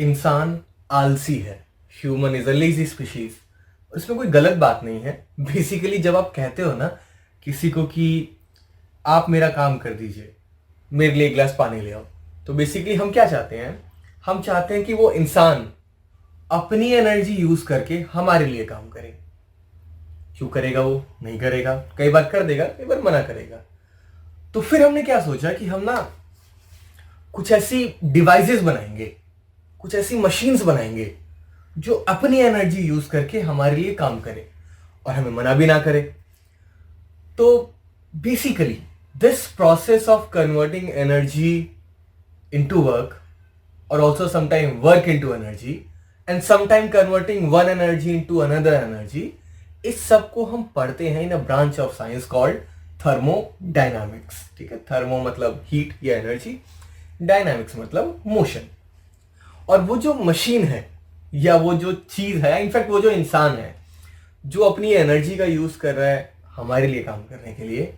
इंसान आलसी है। Human is a lazy species. इसमें कोई गलत बात नहीं है। बेसिकली जब आप कहते हो ना किसी को कि आप मेरा काम कर दीजिए, मेरे लिए एक गिलास पानी ले आओ, तो बेसिकली हम क्या चाहते हैं? हम चाहते हैं कि वो इंसान अपनी एनर्जी यूज करके हमारे लिए काम करे। क्यों करेगा? वो नहीं करेगा, कई बार कर देगा, कई बार मना करेगा। तो फिर हमने क्या सोचा कि हम ना कुछ ऐसी डिवाइसेस बनाएंगे, कुछ ऐसी मशीन्स बनाएंगे जो अपनी एनर्जी यूज करके हमारे लिए काम करे और हमें मना भी ना करे। तो basically this process of converting energy into work और also sometime work into energy and sometime converting one energy into another energy, इस सब को हम पढ़ते हैं in a branch of science called thermodynamics. ठीक है, थर्मो मतलब हीट या एनर्जी, डायनामिक्स मतलब मोशन। और वो जो मशीन है या वो जो चीज है, इनफैक्ट वो जो इंसान है जो अपनी एनर्जी का यूज कर रहा है हमारे लिए काम करने के लिए,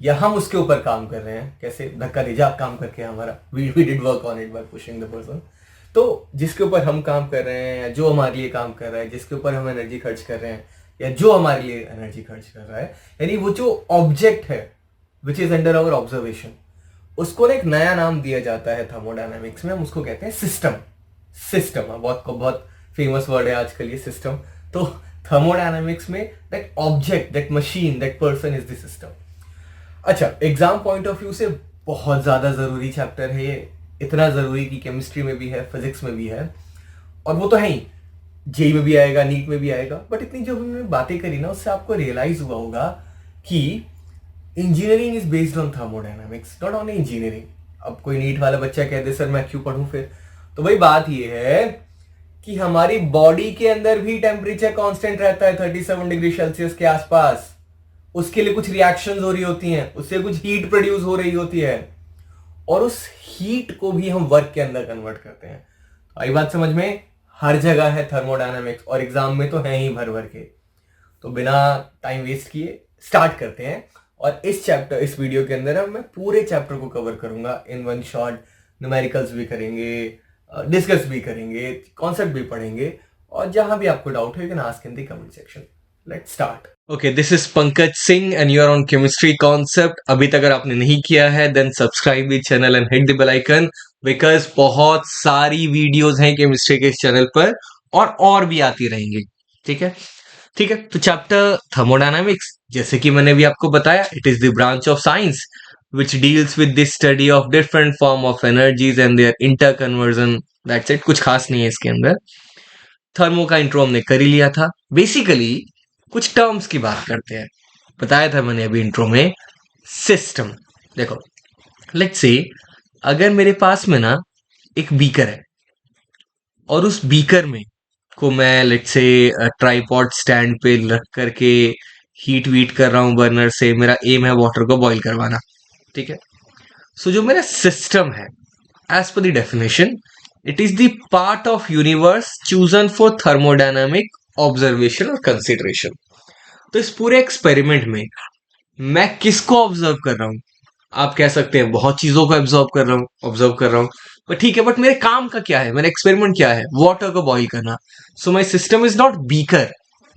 या हम उसके ऊपर काम कर रहे हैं, कैसे धक्का दे जा काम करके हमारा, we did work on it by pushing the person. तो जिसके ऊपर हम काम कर रहे हैं या जो हमारे लिए काम कर रहा है, जिसके ऊपर हम एनर्जी खर्च कर रहे हैं या जो हमारे लिए एनर्जी खर्च कर रहा है, यानी वो जो ऑब्जेक्ट है which is under our observation, उसको ना एक नया नाम दिया जाता है थर्मोडायनामिक्स में। हम उसको कहते हैं सिस्टम। सिस्टम बहुत फेमस वर्ड है आजकल ये, सिस्टम। तो थर्मोडायनामिक्स में that object, that machine, that person is the system. अच्छा, एग्जाम पॉइंट ऑफ व्यू से बहुत ज्यादा जरूरी चैप्टर है ये। इतना जरूरी कि केमिस्ट्री में भी है, फिजिक्स में भी है, और वो तो है ही, जेई में भी आएगा, नीट में भी आएगा। बट इतनी जो हमने बातें करी ना, उससे आपको रियलाइज हुआ होगा कि engineering is based on thermodynamics, not only engineering. अब कोई नीट वाला बच्चा कह दे सर मैं क्यों पढ़ूं फिर, तो भाई बात ये है कि हमारी बॉडी के अंदर भी टेम्परेचर कांस्टेंट रहता है 37 डिग्री सेल्सियस के आसपास। उसके लिए कुछ रिएक्शंस हो रही होती हैं, उससे कुछ हीट प्रोड्यूस हो रही होती है, और उस हीट को भी हम वर्क के अंदर कन्वर्ट करते हैं। तो आई बात समझ में? हर जगह है थर्मोडायनामिक्स, और एग्जाम में तो है ही भर भर के। तो बिना टाइम वेस्ट किए स्टार्ट करते हैं। और इस वीडियो के अंदर मैं पूरे चैप्टर को कवर करूंगा इन वन शॉट। न्यूमेरिकल्स भी करेंगे, डिस्कस भी करेंगे, कॉन्सेप्ट भी पढ़ेंगे, और जहां भी आपको डाउट है you can ask in the comment section. Let's start. Okay, this is Pankaj Singh and you are on chemistry concept. अभी तक अगर आपने नहीं किया है then subscribe the channel and hit the bell icon, because बहुत सारी वीडियोस हैं केमिस्ट्री के इस चैनल पर, और भी आती रहेंगी। ठीक है, ठीक है। तो चैप्टर थर्मोडायनामिक्स, जैसे कि मैंने भी आपको बताया, it is the branch of science which deals with the study of different form of energies and their interconversion. That's it, कुछ खास नहीं है इसके अंदर। थर्मो का इंट्रो हमने कर ही लिया था। बेसिकली कुछ टर्म्स की बात करते हैं। बताया था मैंने अभी इंट्रो में, सिस्टम। देखो, लेट्स से अगर मेरे पास में ना एक बीकर है, और उस बीकर में को मैं लेट्स से ट्राइपॉड स्टैंड पे रख करके हीट वीट कर रहा हूं बर्नर से, मेरा एम है वाटर को बॉईल करवाना। ठीक है, सो जो मेरा सिस्टम है, as per the definition, it is the part of universe chosen for thermodynamic observation और कंसिडरेशन। तो इस पूरे एक्सपेरिमेंट में मैं किसको ऑब्जर्व कर रहा हूं? आप कह सकते हैं बहुत चीजों को ऑब्जर्व कर रहा हूं, पर ठीक है, बट मेरे काम का क्या है, मेरा एक्सपेरिमेंट क्या है? वाटर को बॉईल करना। So my system is not beaker,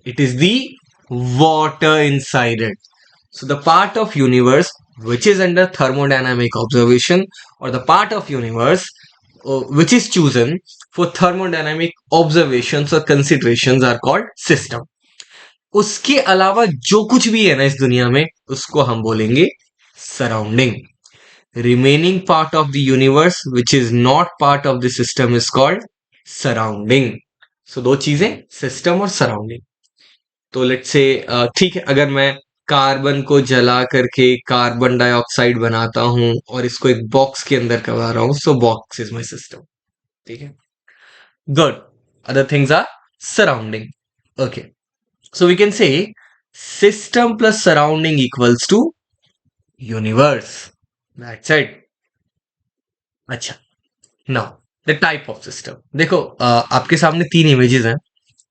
it is the water inside it. So the part of universe which is under thermodynamic observation, or the part of universe which is chosen for thermodynamic observations or considerations are called system. उसके अलावा जो कुछ भी है ना इस दुनिया में, उसको हम बोलेंगे surrounding. Remaining part of the universe which is not part of the system is called surrounding. So दो चीजें, सिस्टम और सराउंडिंग। तो लेट्स से ठीक है, अगर मैं कार्बन को जला करके कार्बन डाइऑक्साइड बनाता हूं और इसको एक बॉक्स के अंदर करवा रहा हूं, so box is my system. ठीक है, good. Other things are surrounding. Okay, so we can say system plus surrounding equals to universe. That's it. अच्छा, now the type of system. देखो, आपके सामने तीन इमेजेस हैं।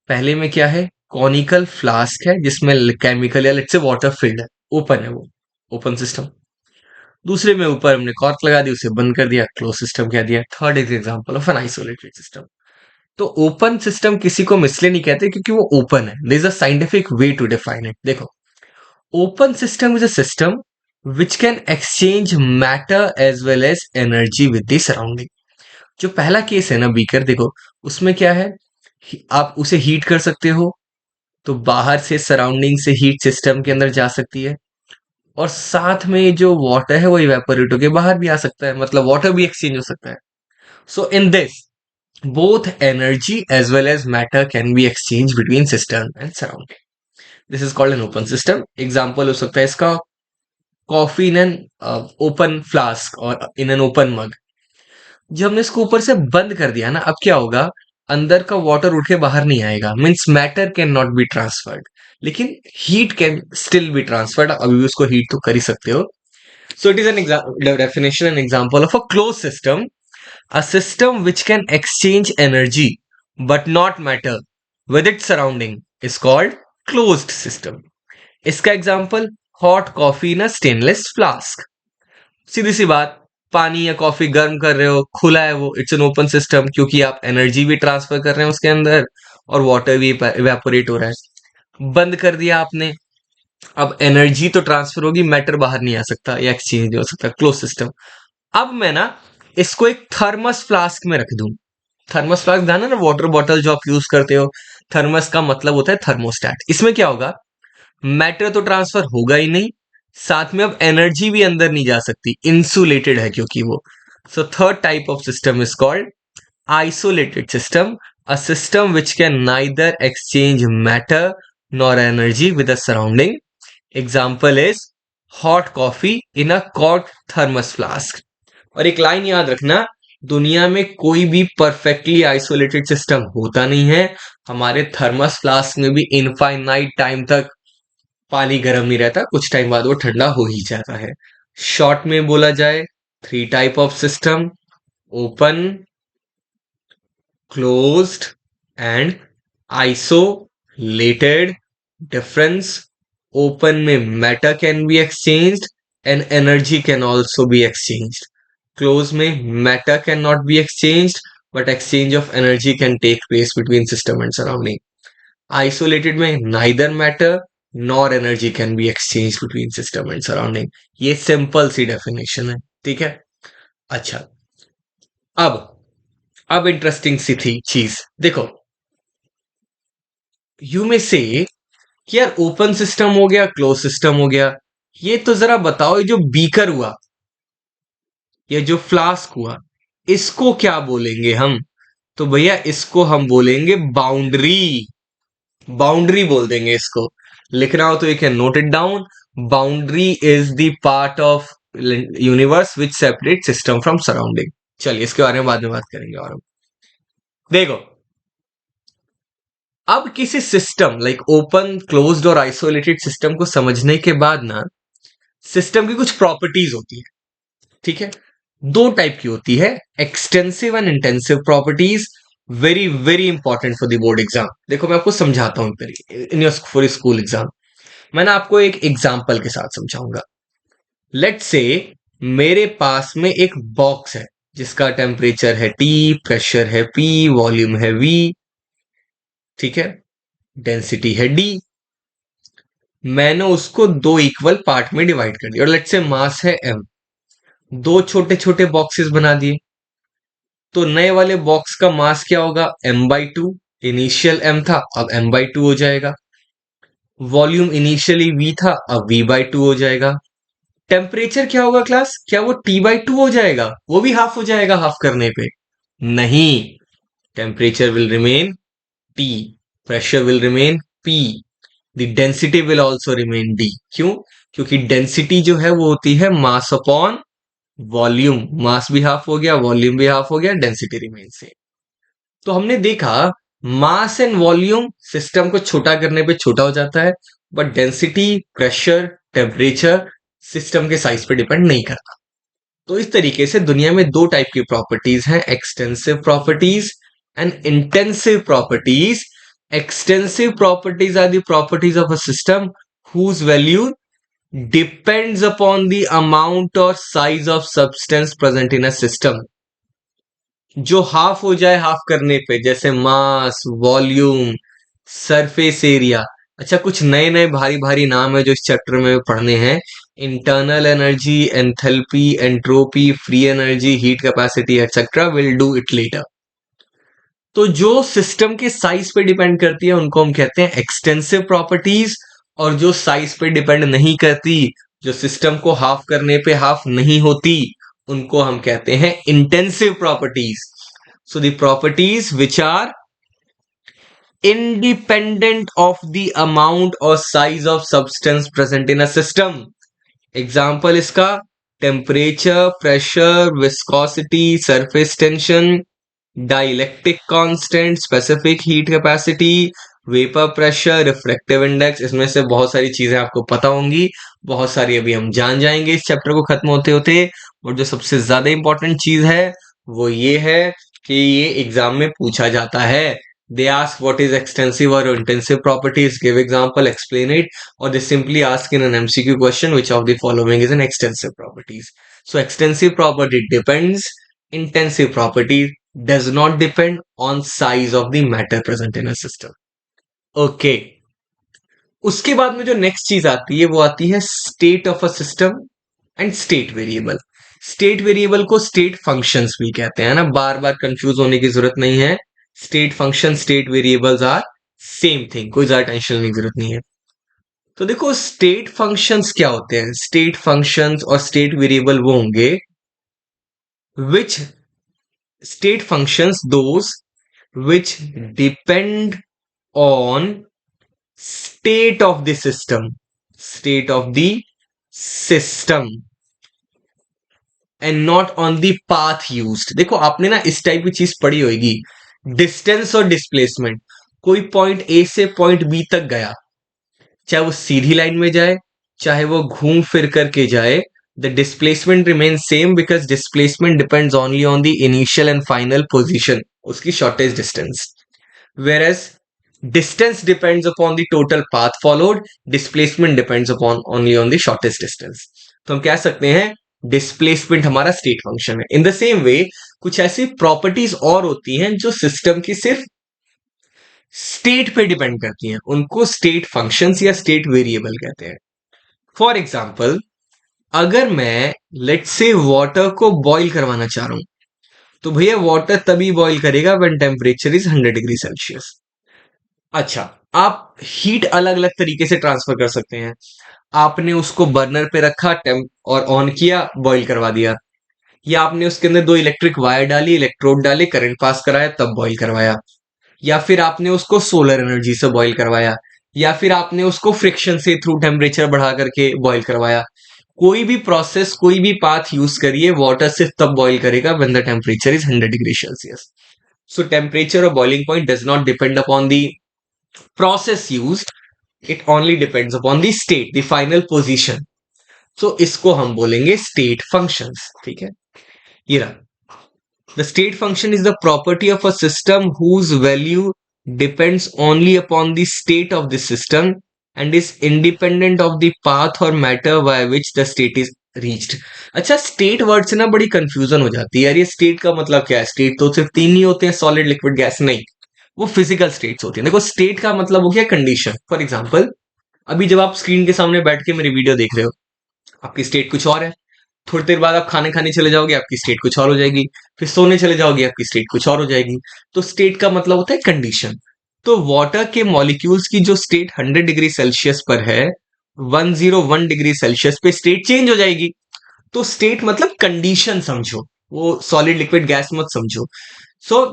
पहले में क्या है? कॉनिकल फ्लास्क है जिसमें केमिकल या लेट्स से वाटर फिल्ड है, ओपन है, वो ओपन सिस्टम। दूसरे में ऊपर हमने कॉर्क लगा दी, उसे बंद कर दिया, क्लोज सिस्टम कह दिया। Third is example of an isolated system. तो ओपन सिस्टम किसी को इसलिए नहीं कहते क्योंकि वो ओपन है. There is a scientific way to define it. देखो, open system is a system which can exchange matter as well as energy with the surrounding. जो पहला केस है ना बीकर, देखो उसमें क्या है, आप उसे हीट कर सकते हो, तो बाहर से सराउंडिंग से हीट सिस्टम के अंदर जा सकती है, और साथ में जो वाटर है वो इवेपोरेट होके बाहर भी आ सकता है, मतलब वाटर भी एक्सचेंज हो सकता है. So in this both energy as well as matter can be exchanged between system and surrounding. This is called an open system. Example हो सकता है इसका coffee in an open flask और इन एन ओपन मग. जब हमने इसको ऊपर से बंद कर दिया ना, अब क्या होगा, अंदर का वाटर उठ के बाहर नहीं आएगा, means matter can not be transferred, लेकिन heat can still be transferred. अभी भी उसको हीट तो कर ही सकते हो. So it is an definition an example of a close system. A system which can exchange energy but not matter with its surrounding is called closed system. इसका example hot coffee in a stainless flask. सीधी सी बात, पानी या coffee गर्म कर रहे हो, खुला है वो, इट्स एन ओपन सिस्टम, क्योंकि आप एनर्जी भी ट्रांसफर कर रहे हैं उसके अंदर और वाटर भी इवेपोरेट हो रहा है. बंद कर दिया आपने, अब एनर्जी तो ट्रांसफर होगी, मैटर बाहर नहीं आ सकता या एक्सचेंज नहीं हो सकता. Close system. अब मैं ना इसको एक थर्मस फ्लास्क में रख दूं. थर्मस फ्लास्क जाना ना, वाटर बॉटल जो आप यूज करते हो. थर्मस का मतलब होता है थर्मोस्टैट. इसमें क्या होगा, मैटर तो ट्रांसफर होगा ही नहीं, साथ में अब एनर्जी भी अंदर नहीं जा सकती, इंसुलेटेड है क्योंकि वो. So third type of system is called isolated system. A system which can neither exchange matter nor energy with the surrounding. Example is hot coffee in a cot thermos flask. और एक line याद रखना, दुनिया में कोई भी perfectly isolated system होता नहीं है. हमारे थर्मस फ्लास्क में भी इनफाइनाइट टाइम तक पानी गर्म नहीं रहता, कुछ टाइम बाद वो ठंडा हो ही जाता है. शॉर्ट में बोला जाए, three type of system: open, closed and isolated. Difference: open में matter can be exchanged and energy can also be exchanged. Close में matter can not be exchanged but exchange of energy can take place between system and surrounding. Isolated में neither matter nor energy can be exchange between system and surrounding. ये simple सी definition है, ठीक है. अच्छा, अब interesting सी थी चीज, देखो. यू में से कि यार ओपन सिस्टम हो गया, क्लोज सिस्टम हो गया, ये तो जरा बताओ, ये जो बीकर हुआ, ये जो फ्लास्क हुआ, इसको क्या बोलेंगे हम? तो भैया इसको हम बोलेंगे बाउंड्री. बाउंड्री बोल देंगे इसको. लिखना हो तो you can note it down. Boundary is the part of universe which separate system from surrounding. चलिए इसके बारे में बाद में बात करेंगे. और देखो, अब किसी सिस्टम लाइक ओपन, क्लोज्ड और आइसोलेटेड सिस्टम को समझने के बाद ना, सिस्टम की कुछ प्रॉपर्टीज होती है, ठीक है. दो टाइप की होती है, extensive and intensive properties. Very very important for the board exam. देखो मैं आपको समझाता हूं in your for school exam. मैं ना आपको एक एग्जाम्पल के साथ समझाऊंगा. लेट्स से मेरे पास में एक बॉक्स है जिसका टेम्परेचर है T, प्रेशर है P, वॉल्यूम है V, ठीक है, डेंसिटी है D. मैंने उसको दो इक्वल पार्ट में डिवाइड कर दिया, और लेट्स से मास है M. दो छोटे छोटे बॉक्सेस बना दिए, तो नए वाले बॉक्स का मास क्या होगा, M/2. इनिशियल M था, अब M/2 हो जाएगा. वॉल्यूम इनिशियली V था, अब V/2 हो जाएगा. टेम्परेचर क्या होगा क्लास, क्या वो T/2 हो जाएगा? वो भी हाफ हो जाएगा हाफ करने पे? नहीं, temperature will remain T, pressure will remain P, the density will also remain D. क्यों? क्योंकि डेंसिटी जो है वो होती है मास अपॉन वॉल्यूम. मास भी हाफ हो गया, वॉल्यूम भी हाफ हो गया, डेंसिटी रिमेन सेम. तो हमने देखा मास एंड वॉल्यूम सिस्टम को छोटा करने पे छोटा हो जाता है, but density, pressure, temperature system के साइज पे डिपेंड नहीं करता. तो इस तरीके से दुनिया में दो टाइप की प्रॉपर्टीज हैं, extensive properties and intensive properties. Extensive properties are the properties of a system whose value depends upon the amount or size of substance present in a system. जो हाफ हो जाए हाफ करने पे, जैसे मास, volume, surface area. अच्छा, कुछ नए नए भारी भारी नाम है जो इस चैप्टर में पढ़ने हैं। Internal energy, enthalpy, entropy, free energy, heat capacity etcetera, will do it later. तो जो सिस्टम के साइज पे डिपेंड करती है उनको हम कहते हैं एक्सटेंसिव प्रॉपर्टीज, और जो साइज पे डिपेंड नहीं करती, जो सिस्टम को हाफ करने पे हाफ नहीं होती, उनको हम कहते हैं intensive properties. So the properties which are independent of the amount or size of substance present in a system. Example इसका temperature, pressure, viscosity, surface tension, dielectric constant, specific heat capacity, vapour pressure, refractive index. इसमें से बहुत सारी चीजें आपको पता होंगी, बहुत सारी अभी हम जान जाएंगे इस चैप्टर को खत्म होते होते। और जो सबसे ज्यादा इंपॉर्टेंट चीज है वो ये है कि ये एग्जाम में पूछा जाता है। They ask what is extensive or intensive properties, give example, explain it, or they simply ask in an MCQ question which of the following is an extensive properties. So extensive property depends, intensive property does not depend on size of the matter present in a system. Okay. उसके बाद में जो next चीज आती है वो आती है state of a system and state variable. State variable को स्टेट फंक्शंस भी कहते हैं ना, बार बार कंफ्यूज होने की जरूरत नहीं है। State function, state variables are same thing, कोई ज्यादा टेंशन लेने की जरूरत नहीं है। तो देखो स्टेट फंक्शंस क्या होते हैं। स्टेट फंक्शंस और स्टेट वेरिएबल वो होंगे which state functions those which depend on state of the system, state of the system and not on the path used। देखो आपने ना इस टाइप की चीज पढ़ी होगी, डिस्टेंस और डिस्प्लेसमेंट। कोई पॉइंट ए से पॉइंट बी तक गया, चाहे वो सीधी लाइन में जाए चाहे वो घूम फिर करके जाए, the displacement remain same because displacement depends only on the initial and final position, उसकी shortage distance. whereas distance depends upon the total path followed, displacement depends upon only on the shortest distance। तो हम कह सकते हैं displacement हमारा state function है। इन the same वे कुछ ऐसी प्रॉपर्टीज और होती हैं जो सिस्टम की सिर्फ स्टेट पे डिपेंड करती हैं, उनको स्टेट फंक्शंस या स्टेट वेरिएबल कहते हैं। फॉर एग्जाम्पल, अगर मैं लेट्स से वाटर को बॉईल करवाना चाह रहा हूं, तो भैया वाटर तभी बॉईल करेगा when temperature is 100 degree Celsius. अच्छा, आप हीट अलग अलग तरीके से ट्रांसफर कर सकते हैं। आपने उसको बर्नर पे रखा, टेम्प और ऑन किया, बॉईल करवा दिया। या आपने उसके अंदर दो इलेक्ट्रिक वायर डाली, इलेक्ट्रोड डाले, करंट पास कराया, तब बॉईल करवाया। या फिर आपने उसको सोलर एनर्जी से बॉईल करवाया, या फिर आपने उसको फ्रिक्शन से थ्रू टेम्परेचर बढ़ा करके बॉईल करवाया। कोई भी प्रोसेस, कोई भी पाथ यूज करिए, वाटर सिर्फ तब बॉईल करेगा when the temperature is 100 degree Celsius. So temperature और boiling point does not depend upon the process used, it only depends upon the state, the final position। so इसको हम बोलेंगे state functions। ठीक है, ये रहा। the state function is the property of a system whose value depends only upon the state of the system and is independent of the path or matter by which the state is reached। अच्छा, state word से ना बड़ी confusion हो जाती है यार, ये state का मतलब क्या है। स्टेट तो सिर्फ तीन ही होते हैं, सॉलिड, लिक्विड, गैस। नहीं, वो फिजिकल स्टेट्स होती है। देखो स्टेट का मतलब हो गया कंडीशन। फॉर एग्जांपल, अभी जब आप स्क्रीन के सामने बैठ के मेरी वीडियो देख रहे हो, आपकी स्टेट कुछ और है। थोड़ी देर बाद आप खाने खाने चले जाओगे, आपकी स्टेट कुछ और हो जाएगी। फिर सोने चले जाओगे, आपकी स्टेट कुछ और हो जाएगी। तो स्टेट का मतलब होता है कंडीशन। तो वाटर के मॉलिक्यूल्स की जो स्टेट 100 डिग्री सेल्सियस पर है, 101 डिग्री सेल्सियस पे स्टेट चेंज हो जाएगी। तो स्टेट मतलब कंडीशन समझो, वो सॉलिड, लिक्विड, गैस मत समझो। सो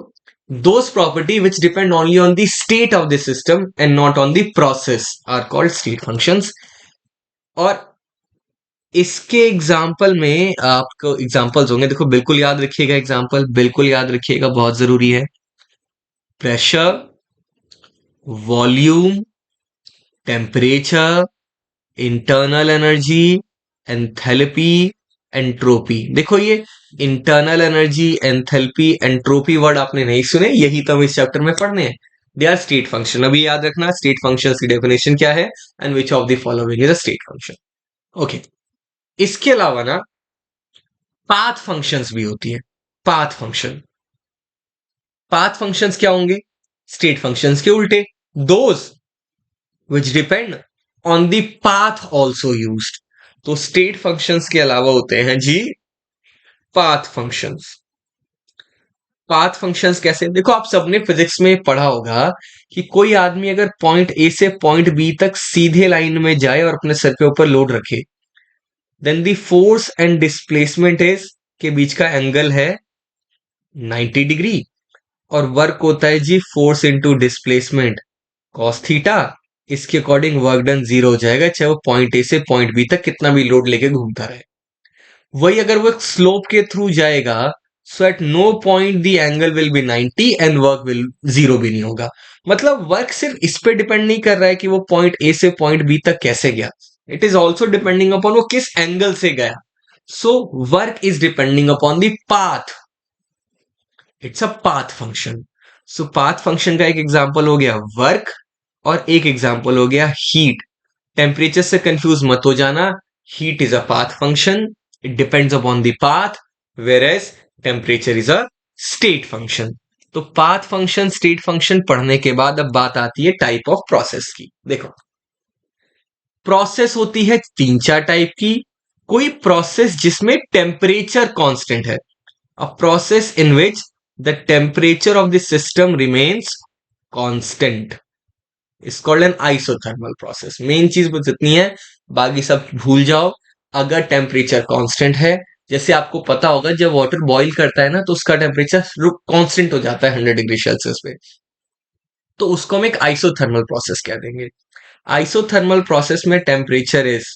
those property which depend only on the state of the system and not on the process are called state functions। और इसके एग्जाम्पल में आपको एग्जाम्पल्स होंगे, देखो बिल्कुल याद रखिएगा, एग्जाम्पल बिल्कुल याद रखिएगा, बहुत जरूरी है। Pressure, volume, temperature, internal energy, enthalpy, entropy. देखो ये internal energy, enthalpy, entropy word आपने नहीं सुने, यही तो हम इस चैप्टर में पढ़ने हैं। They are state function. अभी याद रखना स्टेट फंक्शंस की डेफिनेशन क्या है, and which of the following is a state function. Okay, इसके अलावा ना पाथ फंक्शंस भी होती है। पाथ फंक्शन, पाथ फंक्शंस क्या होंगे? स्टेट फंक्शंस के उल्टे, those which depend on the path also used. तो स्टेट फंक्शंस के अलावा होते हैं जी पाथ फंक्शंस। पाथ फंक्शंस कैसे? देखो आप सबने फिजिक्स में पढ़ा होगा कि कोई आदमी अगर पॉइंट ए से पॉइंट बी तक सीधे लाइन में जाए और अपने सर के ऊपर लोड रखे, then the force and displacement is के बीच का एंगल है 90 डिग्री, और वर्क होता है जी force into displacement cos theta. इसके अकॉर्डिंग वर्क डन जीरो हो जाएगा, चाहे वो पॉइंट ए से पॉइंट बी तक कितना भी लोड लेके घूमता रहे। वही अगर वो स्लोप के थ्रू जाएगा, so at no point the angle will be 90 and work will zero भी नहीं होगा। मतलब वर्क सिर्फ इस पे डिपेंड नहीं कर रहा है कि वो पॉइंट ए से पॉइंट बी तक कैसे गया, it is also depending upon वो किस एंगल से गया। So work is depending upon the path, it's a path function. So path function का एक एग्जांपल हो गया वर्क, और एक एग्जांपल हो गया हीट। टेम्परेचर से कंफ्यूज मत हो जाना, heat is a path function, it depends upon the path, whereas temperature is a state function. तो पाथ फंक्शन स्टेट फंक्शन पढ़ने के बाद अब बात आती है टाइप ऑफ प्रोसेस की। देखो प्रोसेस होती है तीन चार टाइप की। कोई प्रोसेस जिसमें टेम्परेचर कांस्टेंट है, a process in which the temperature of the system remains constant is called an isothermal process। Main चीज बस इतनी है, बाकी सब भूल जाओ। अगर टेम्परेचर कांस्टेंट है, जैसे आपको पता होगा जब वाटर बॉईल करता है ना तो उसका टेम्परेचर कांस्टेंट हो जाता है 100 डिग्री सेल्सियस पे, तो उसको हम एक आइसोथर्मल प्रोसेस कह देंगे। आइसोथर्मल प्रोसेस में टेम्परेचर इज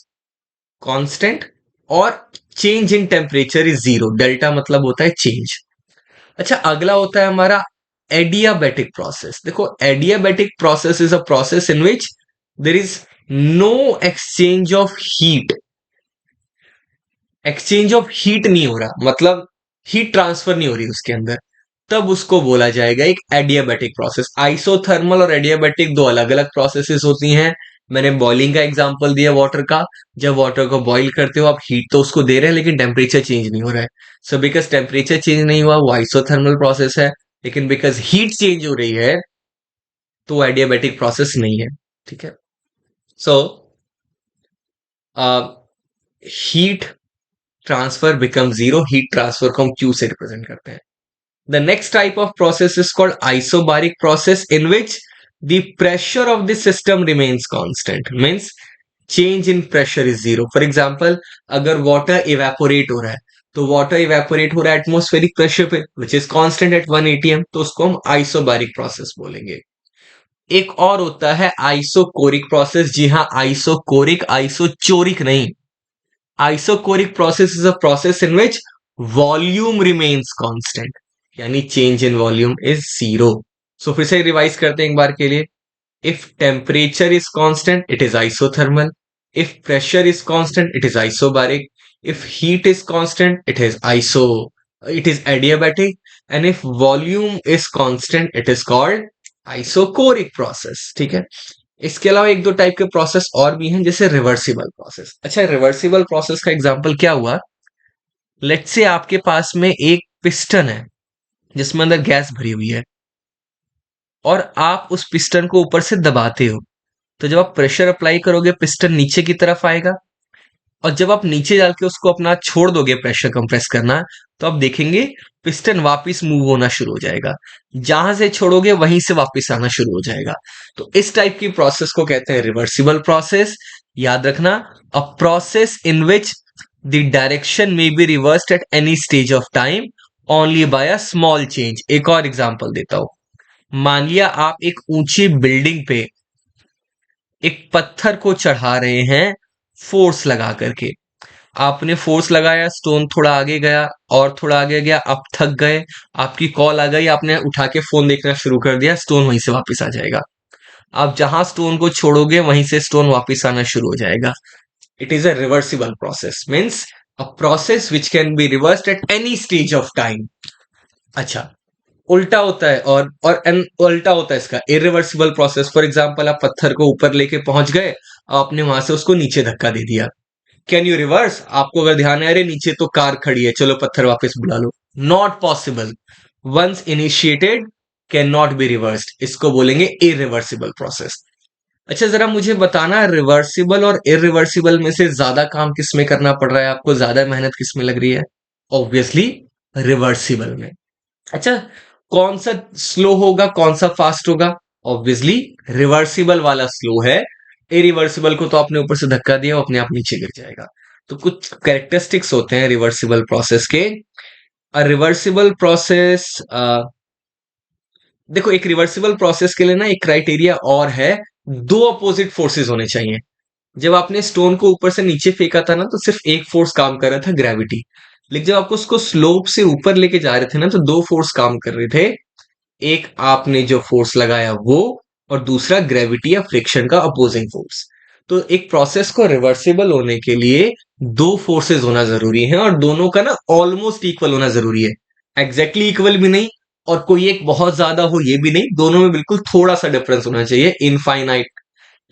कांस्टेंट और change in temperature is zero. Delta मतलब होता है चेंज। अच्छा अगला होता है हमारा एडियाबैटिक प्रोसेस। देखो adiabatic process is a process in which there is no exchange of heat. Exchange of heat नहीं हो रहा, मतलब हीट ट्रांसफर नहीं हो रही उसके अंदर, तब उसको बोला जाएगा एक एडियाबैटिक प्रोसेस। आइसोथर्मल और एडियाबैटिक दो अलग अलग प्रोसेसेस होती हैं। मैंने बॉइलिंग का एग्जांपल दिया वाटर का, जब वाटर को बॉईल करते हो आप हीट तो उसको दे रहे हैं लेकिन टेम्परेचर चेंज नहीं हो रहा है। सो बिकॉज टेम्परेचर चेंज नहीं हुआ वो आइसोथर्मल प्रोसेस है, लेकिन बिकॉज हीट चेंज हो रही है तो एडियाबैटिक प्रोसेस नहीं है। ठीक है, so heat transfer become zero, heat transfer को हम क्यू से रिप्रेजेंट करते हैं। The next type of process is called isobaric process in which the pressure of the system remains constant, means change in pressure is zero। For example, अगर water evaporate हो रहा है तो water evaporate हो रहा है atmospheric pressure पे which is constant at 1 atm, तो उसको हम isobaric process बोलेंगे। एक और होता है आइसोकोरिक प्रोसेस। जी हाँ आइसोकोरिक, आइसोचोरिक नहीं। Isochoric process is a process in which volume remains constant, यानी change in volume is zero. So फिर से रिवाइज करते हैं एक बार के लिए। If temperature is constant it is isothermal, if pressure is constant it is isobaric, if heat is constant it is adiabatic, and if volume is constant it is called isochoric process. ठीक है, इसके अलावा एक दो type के process और भी हैं, जैसे रिवर्सिबल प्रोसेस। अच्छा रिवर्सिबल प्रोसेस का एग्जांपल क्या हुआ, लेट्स से आपके पास में एक पिस्टन है जिसमें अंदर गैस भरी हुई है, और आप उस पिस्टन को ऊपर से दबाते हो, तो जब आप प्रेशर अप्लाई करोगे पिस्टन नीचे की तरफ आएगा, और जब आप नीचे डाल के उसको अपना छोड़ दोगे प्रेशर कंप्रेस करना, तो आप देखेंगे पिस्टन वापस मूव होना शुरू हो जाएगा, जहां से छोड़ोगे वहीं से वापस आना शुरू हो जाएगा। तो इस टाइप की प्रोसेस को कहते हैं रिवर्सिबल प्रोसेस। याद रखना, a process in which the direction में be reversed at any stage of time only by a small change. एक और एग्जांपल देता हूं। मान लिया आप एक ऊंची बिल्डिंग पे एक पत्थर को चढ़ा रहे हैं फोर्स लगा करके। आपने फोर्स लगाया, स्टोन थोड़ा आगे गया और थोड़ा आगे गया, आप थक गए, आपकी कॉल आ गई, आपने उठा के फोन देखना शुरू कर दिया, स्टोन वहीं से वापस आ जाएगा। आप जहां स्टोन को छोड़ोगे वहीं से स्टोन वापस आना शुरू हो जाएगा। It is a reversible process, means a process which can B reversed at any stage of time. अच्छा उल्टा होता है, उल्टा होता है इसका इरिवर्सिबल प्रोसेस। फॉर एग्जाम्पल आप पत्थर को ऊपर लेके पहुंच गए, आपने वहां से उसको नीचे धक्का दे दिया, कैन यू रिवर्स? आपको अगर ध्यान है अरे नीचे तो कार खड़ी है, चलो पत्थर वापस बुला लो, not possible. Once initiated can not be reversed, इसको बोलेंगे इरिवर्सिबल प्रोसेस। अच्छा जरा मुझे बताना, रिवर्सिबल और इरिवर्सिबल में से ज्यादा काम किस में करना पड़ रहा है आपको, ज्यादा मेहनत किस में लग रही है? ऑब्वियसली रिवर्सिबल में। अच्छा कौन सा स्लो होगा कौन सा फास्ट होगा? ऑब्वियसली रिवर्सिबल वाला स्लो है, इरिवर्सिबल को तो आपने ऊपर से धक्का दिया वो अपने आप नीचे गिर जाएगा। तो कुछ कैरेक्टरिस्टिक्स होते हैं रिवर्सिबल प्रोसेस के। रिवर्सिबल प्रोसेस, देखो एक रिवर्सिबल प्रोसेस के लिए ना एक क्राइटेरिया और है, दो अपोजिट फोर्सेस होने चाहिए। जब आपने स्टोन को ऊपर से नीचे फेंका था ना तो सिर्फ एक फोर्स काम कर रहा था, ग्रेविटी। लेकिन जब आपको उसको स्लोप से ऊपर लेके जा रहे थे ना तो दो फोर्स काम कर रहे थे, एक आपने जो फोर्स लगाया वो, और दूसरा ग्रेविटी या फ्रिक्शन का अपोजिंग फोर्स। तो एक प्रोसेस को रिवर्सिबल होने के लिए दो फोर्सेस होना जरूरी है, और दोनों का ना ऑलमोस्ट इक्वल होना जरूरी है। एग्जैक्टली इक्वल भी नहीं और कोई एक बहुत ज्यादा हो ये भी नहीं, दोनों में बिल्कुल थोड़ा सा डिफरेंस होना चाहिए, इनफाइनाइट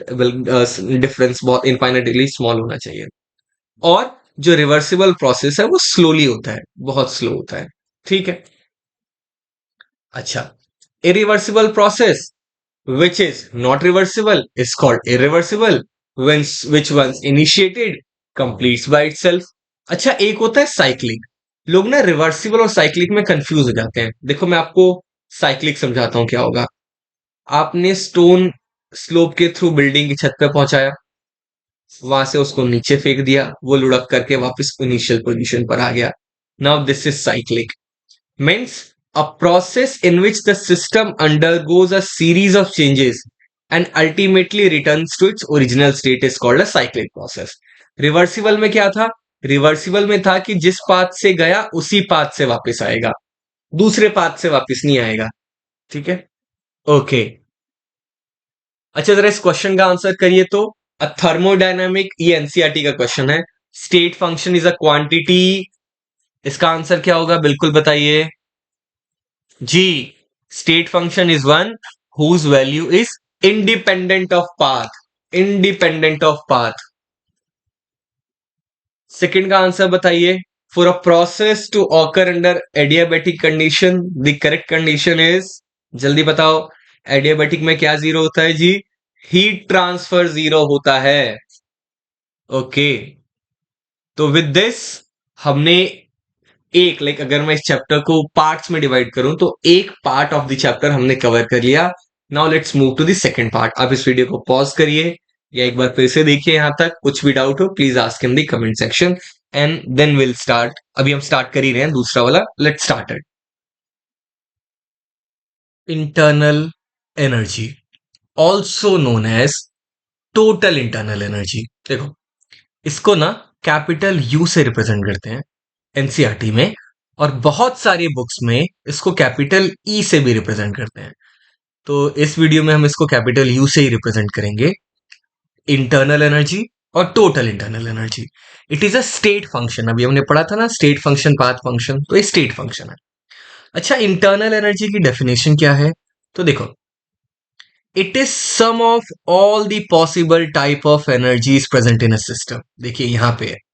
डिफरेंस, बहुत इनफाइनाइटली स्मॉल होना चाहिए। और जो रिवर्सिबल प्रोसेस है वो स्लोली होता है, बहुत स्लो होता है। ठीक है। अच्छा irreversible process which is not reversible is called irreversible, when which once initiated completes by itself। अच्छा एक होता है साइक्लिक। लोग ना रिवर्सिबल और साइक्लिक में कंफ्यूज हो जाते हैं। देखो मैं आपको साइक्लिक समझाता हूं क्या होगा। आपने स्टोन स्लोप के थ्रू बिल्डिंग की छत पे पहुंचाया, वहां से उसको नीचे फेंक दिया, वो लुढ़क करके वापस इनिशियल पोजीशन पर आ गया। Now this is cyclic, means a process in which the system undergoes a series of changes and ultimately returns to its original state is called a cyclic process। Reversible में क्या था? Reversible में था कि जिस path से गया उसी पाथ से वापस आएगा, दूसरे पाथ से वापस नहीं आएगा। ठीक है, ओके। अच्छा जरा इस क्वेश्चन का आंसर करिए तो। अ थर्मोडायनामिक, ये एनसीईआरटी का क्वेश्चन है। State function is a quantity, इसका आंसर क्या होगा बिल्कुल बताइए जी। State function is one whose value is independent of path, independent of path. Second का आंसर बताइए। For a process to occur under adiabatic condition the correct condition is, जल्दी बताओ। एडियाबैटिक में क्या जीरो होता है जी? हीट ट्रांसफर जीरो होता है। ओके, तो विद दिस हमने एक अगर मैं इस चैप्टर को पार्ट्स में डिवाइड करूं तो एक पार्ट ऑफ द चैप्टर हमने कवर कर लिया। Now let's move to the second part. आप इस वीडियो को पॉज करिए या एक बार फिर से देखिए, यहां तक कुछ भी डाउट हो please ask in the comment section and then will start. अभी हम स्टार्ट कर ही रहे हैं दूसरा वाला, let's start it. Internal energy also known as total internal energy. देखो इसको ना कैपिटल यू से रिप्रेजेंट करते हैं एनसीईआरटी में, और बहुत सारी बुक्स में इसको कैपिटल ई से भी रिप्रेजेंट करते हैं। तो इस वीडियो में हम इसको कैपिटल यू से ही रिप्रेजेंट करेंगे, इंटरनल एनर्जी और total internal energy. It is a state function, अभी हमने पढ़ा था ना स्टेट फंक्शन पाथ फंक्शन, तो ये स्टेट फंक्शन है। अच्छा इंटरनल एनर्जी की डेफिनेशन क्या है? तो देखो it is sum of all the possible type of energies present in a system. देखिए यहां पे है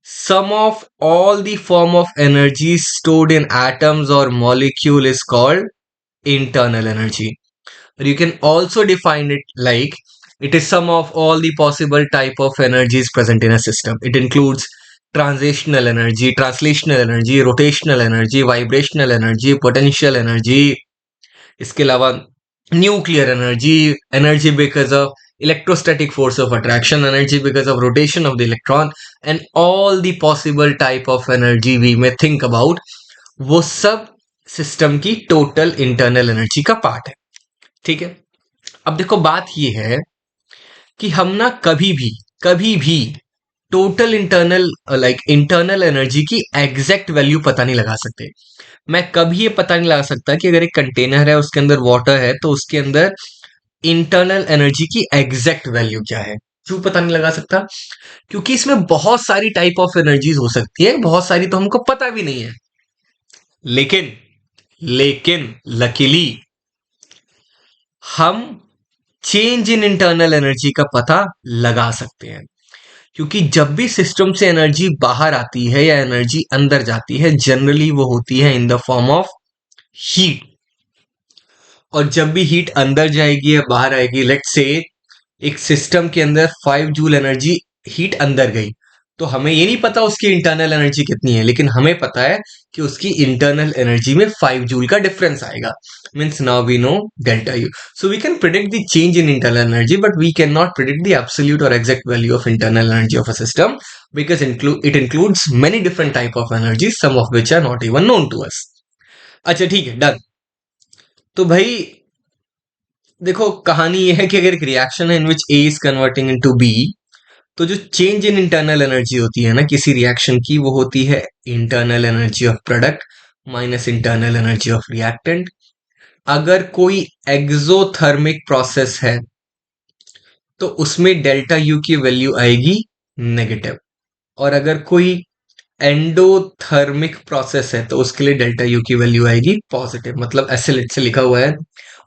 sum of all the form of energy stored in atoms or molecule is called internal energy. Or you can also define it like it is sum of all the possible type of energies present in a system. It includes transitional energy, translational energy, rotational energy, vibrational energy, potential energy, इसके अलावा nuclear energy, energy because of electrostatic force of attraction, energy because of rotation of the electron, and all the possible type of energy we may think about, वो सब system की total internal energy का part है। ठीक है, अब देखो बात ये है कि हम ना कभी भी टोटल इंटरनल इंटरनल एनर्जी की एग्जैक्ट वैल्यू पता नहीं लगा सकते। मैं कभी ये पता नहीं लगा सकता कि अगर एक कंटेनर है उसके अंदर वाटर है तो उसके अंदर इंटरनल एनर्जी की एग्जैक्ट वैल्यू क्या है। क्यों पता नहीं लगा सकता? क्योंकि इसमें बहुत सारी टाइप ऑफ एनर्जीज हो सकती है, बहुत सारी तो हमको पता भी नहीं है। लेकिन लकीली हम चेंज इन इंटरनल एनर्जी का पता लगा सकते हैं, क्योंकि जब भी सिस्टम से एनर्जी बाहर आती है या एनर्जी अंदर जाती है जनरली वो होती है इन द फॉर्म ऑफ हीट। और जब भी हीट अंदर जाएगी या बाहर आएगी, लेट्स से एक सिस्टम के अंदर 5 जूल एनर्जी हीट अंदर गई, तो हमें ये नहीं पता उसकी इंटरनल एनर्जी कितनी है, लेकिन हमें पता है कि उसकी इंटरनल एनर्जी में 5 जूल का डिफरेंस आएगा। Means now we know delta U. So we can predict the change in internal energy, but we can not predict the absolute or exact value of internal energy of a system, because it includes many different type of energy, some of which are not even known to us. अच्छा ठीक है, done. तो भाई देखो, कहानी यह है कि अगर एक रिएक्शन है in which A is converting into B, तो जो चेंज इन इंटरनल एनर्जी होती है ना किसी रिएक्शन की, वो होती है internal energy of product minus internal energy of reactant. अगर कोई एक्सोथर्मिक प्रोसेस है तो उसमें डेल्टा यू की वैल्यू आएगी नेगेटिव, और अगर कोई एंडोथर्मिक प्रोसेस है तो उसके लिए डेल्टा यू की वैल्यू आएगी पॉजिटिव। मतलब ऐसे से लिखा हुआ है,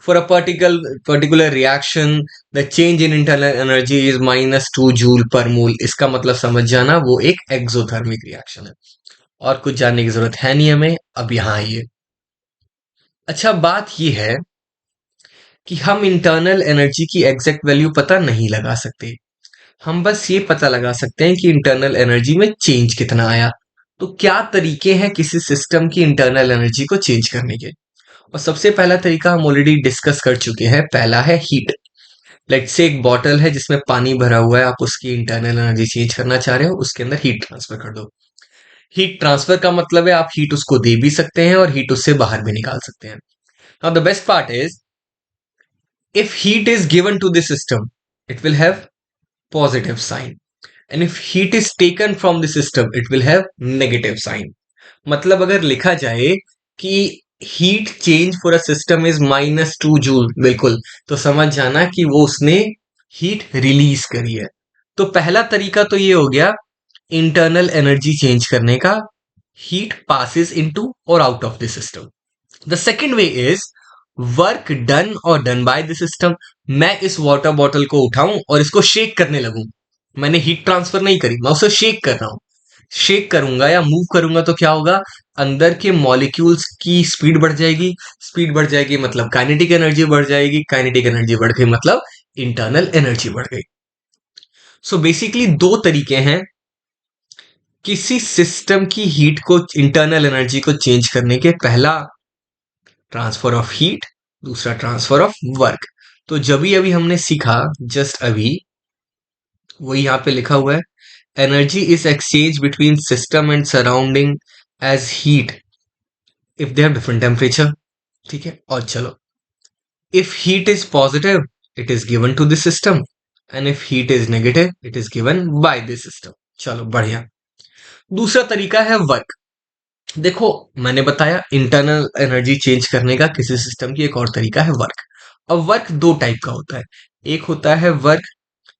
for a particular reaction the change in internal energy is -2 joule per mole. इसका मतलब समझ जाना, वो एक एक्सोथर्मिक रिएक्शन है, और कुछ जानने की जरूरत है नहीं हमें। अब यहां आइए। अच्छा, बात यह है कि हम इंटरनल एनर्जी की एग्जैक्ट वैल्यू पता नहीं लगा सकते। हम बस ये पता लगा सकते हैं कि इंटरनल एनर्जी में चेंज कितना आया। तो क्या तरीके हैं किसी सिस्टम की इंटरनल एनर्जी को चेंज करने के? और सबसे पहला तरीका हम ऑलरेडी डिस्कस कर चुके हैं, पहला है हीट। लेट्स से एक बॉटल है जिसमें पानी भरा हुआ है, आप उसकी इंटरनल एनर्जी चेंज करना चाह रहे हो, उसके अंदर हीट ट्रांसफर कर दो। हीट ट्रांसफर का मतलब है आप हीट उसको दे भी सकते हैं और हीट उससे बाहर भी निकाल सकते हैं। Now the best part is, if heat is given to the system, it will have positive sign, and if heat is taken from the system, it will have negative sign. मतलब अगर लिखा जाए कि heat change for a system is -2 joule, बिल्कुल, तो समझ जाना कि वो उसने हीट रिलीज करी है। तो पहला तरीका तो ये हो गया इंटरनल एनर्जी चेंज करने का, हीट पासिस इनटू और out of the system. The second way is work done और डन बाय द सिस्टम। मैं इस वाटर बॉटल को उठाऊं और इसको शेक करने लगूं, मैंने हीट ट्रांसफर नहीं करी, मैं उसे शेक कर रहा हूं। शेक करूंगा या मूव करूंगा तो क्या होगा, अंदर के मॉलिक्यूल्स की स्पीड बढ़ जाएगी, स्पीड बढ़ जाएगी मतलब काइनेटिक एनर्जी बढ़ जाएगी, काइनेटिक एनर्जी बढ़ गई मतलब इंटरनल एनर्जी बढ़ गई। सो बेसिकली दो तरीके हैं किसी सिस्टम की हीट को, इंटरनल एनर्जी को चेंज करने के। पहला ट्रांसफर ऑफ हीट, दूसरा ट्रांसफर ऑफ वर्क। तो जब भी अभी हमने सीखा, जस्ट अभी वही यहां पे लिखा हुआ है, energy is exchange between system and surrounding as heat if they have different temperature. ठीक है, और चलो, if heat is positive it is given to the system, and if heat is negative it is given by the system. चलो बढ़िया। दूसरा तरीका है work. देखो, मैंने बताया इंटरनल एनर्जी चेंज करने का किसी सिस्टम की एक और तरीका है वर्क। अब वर्क दो टाइप का होता है, एक होता है work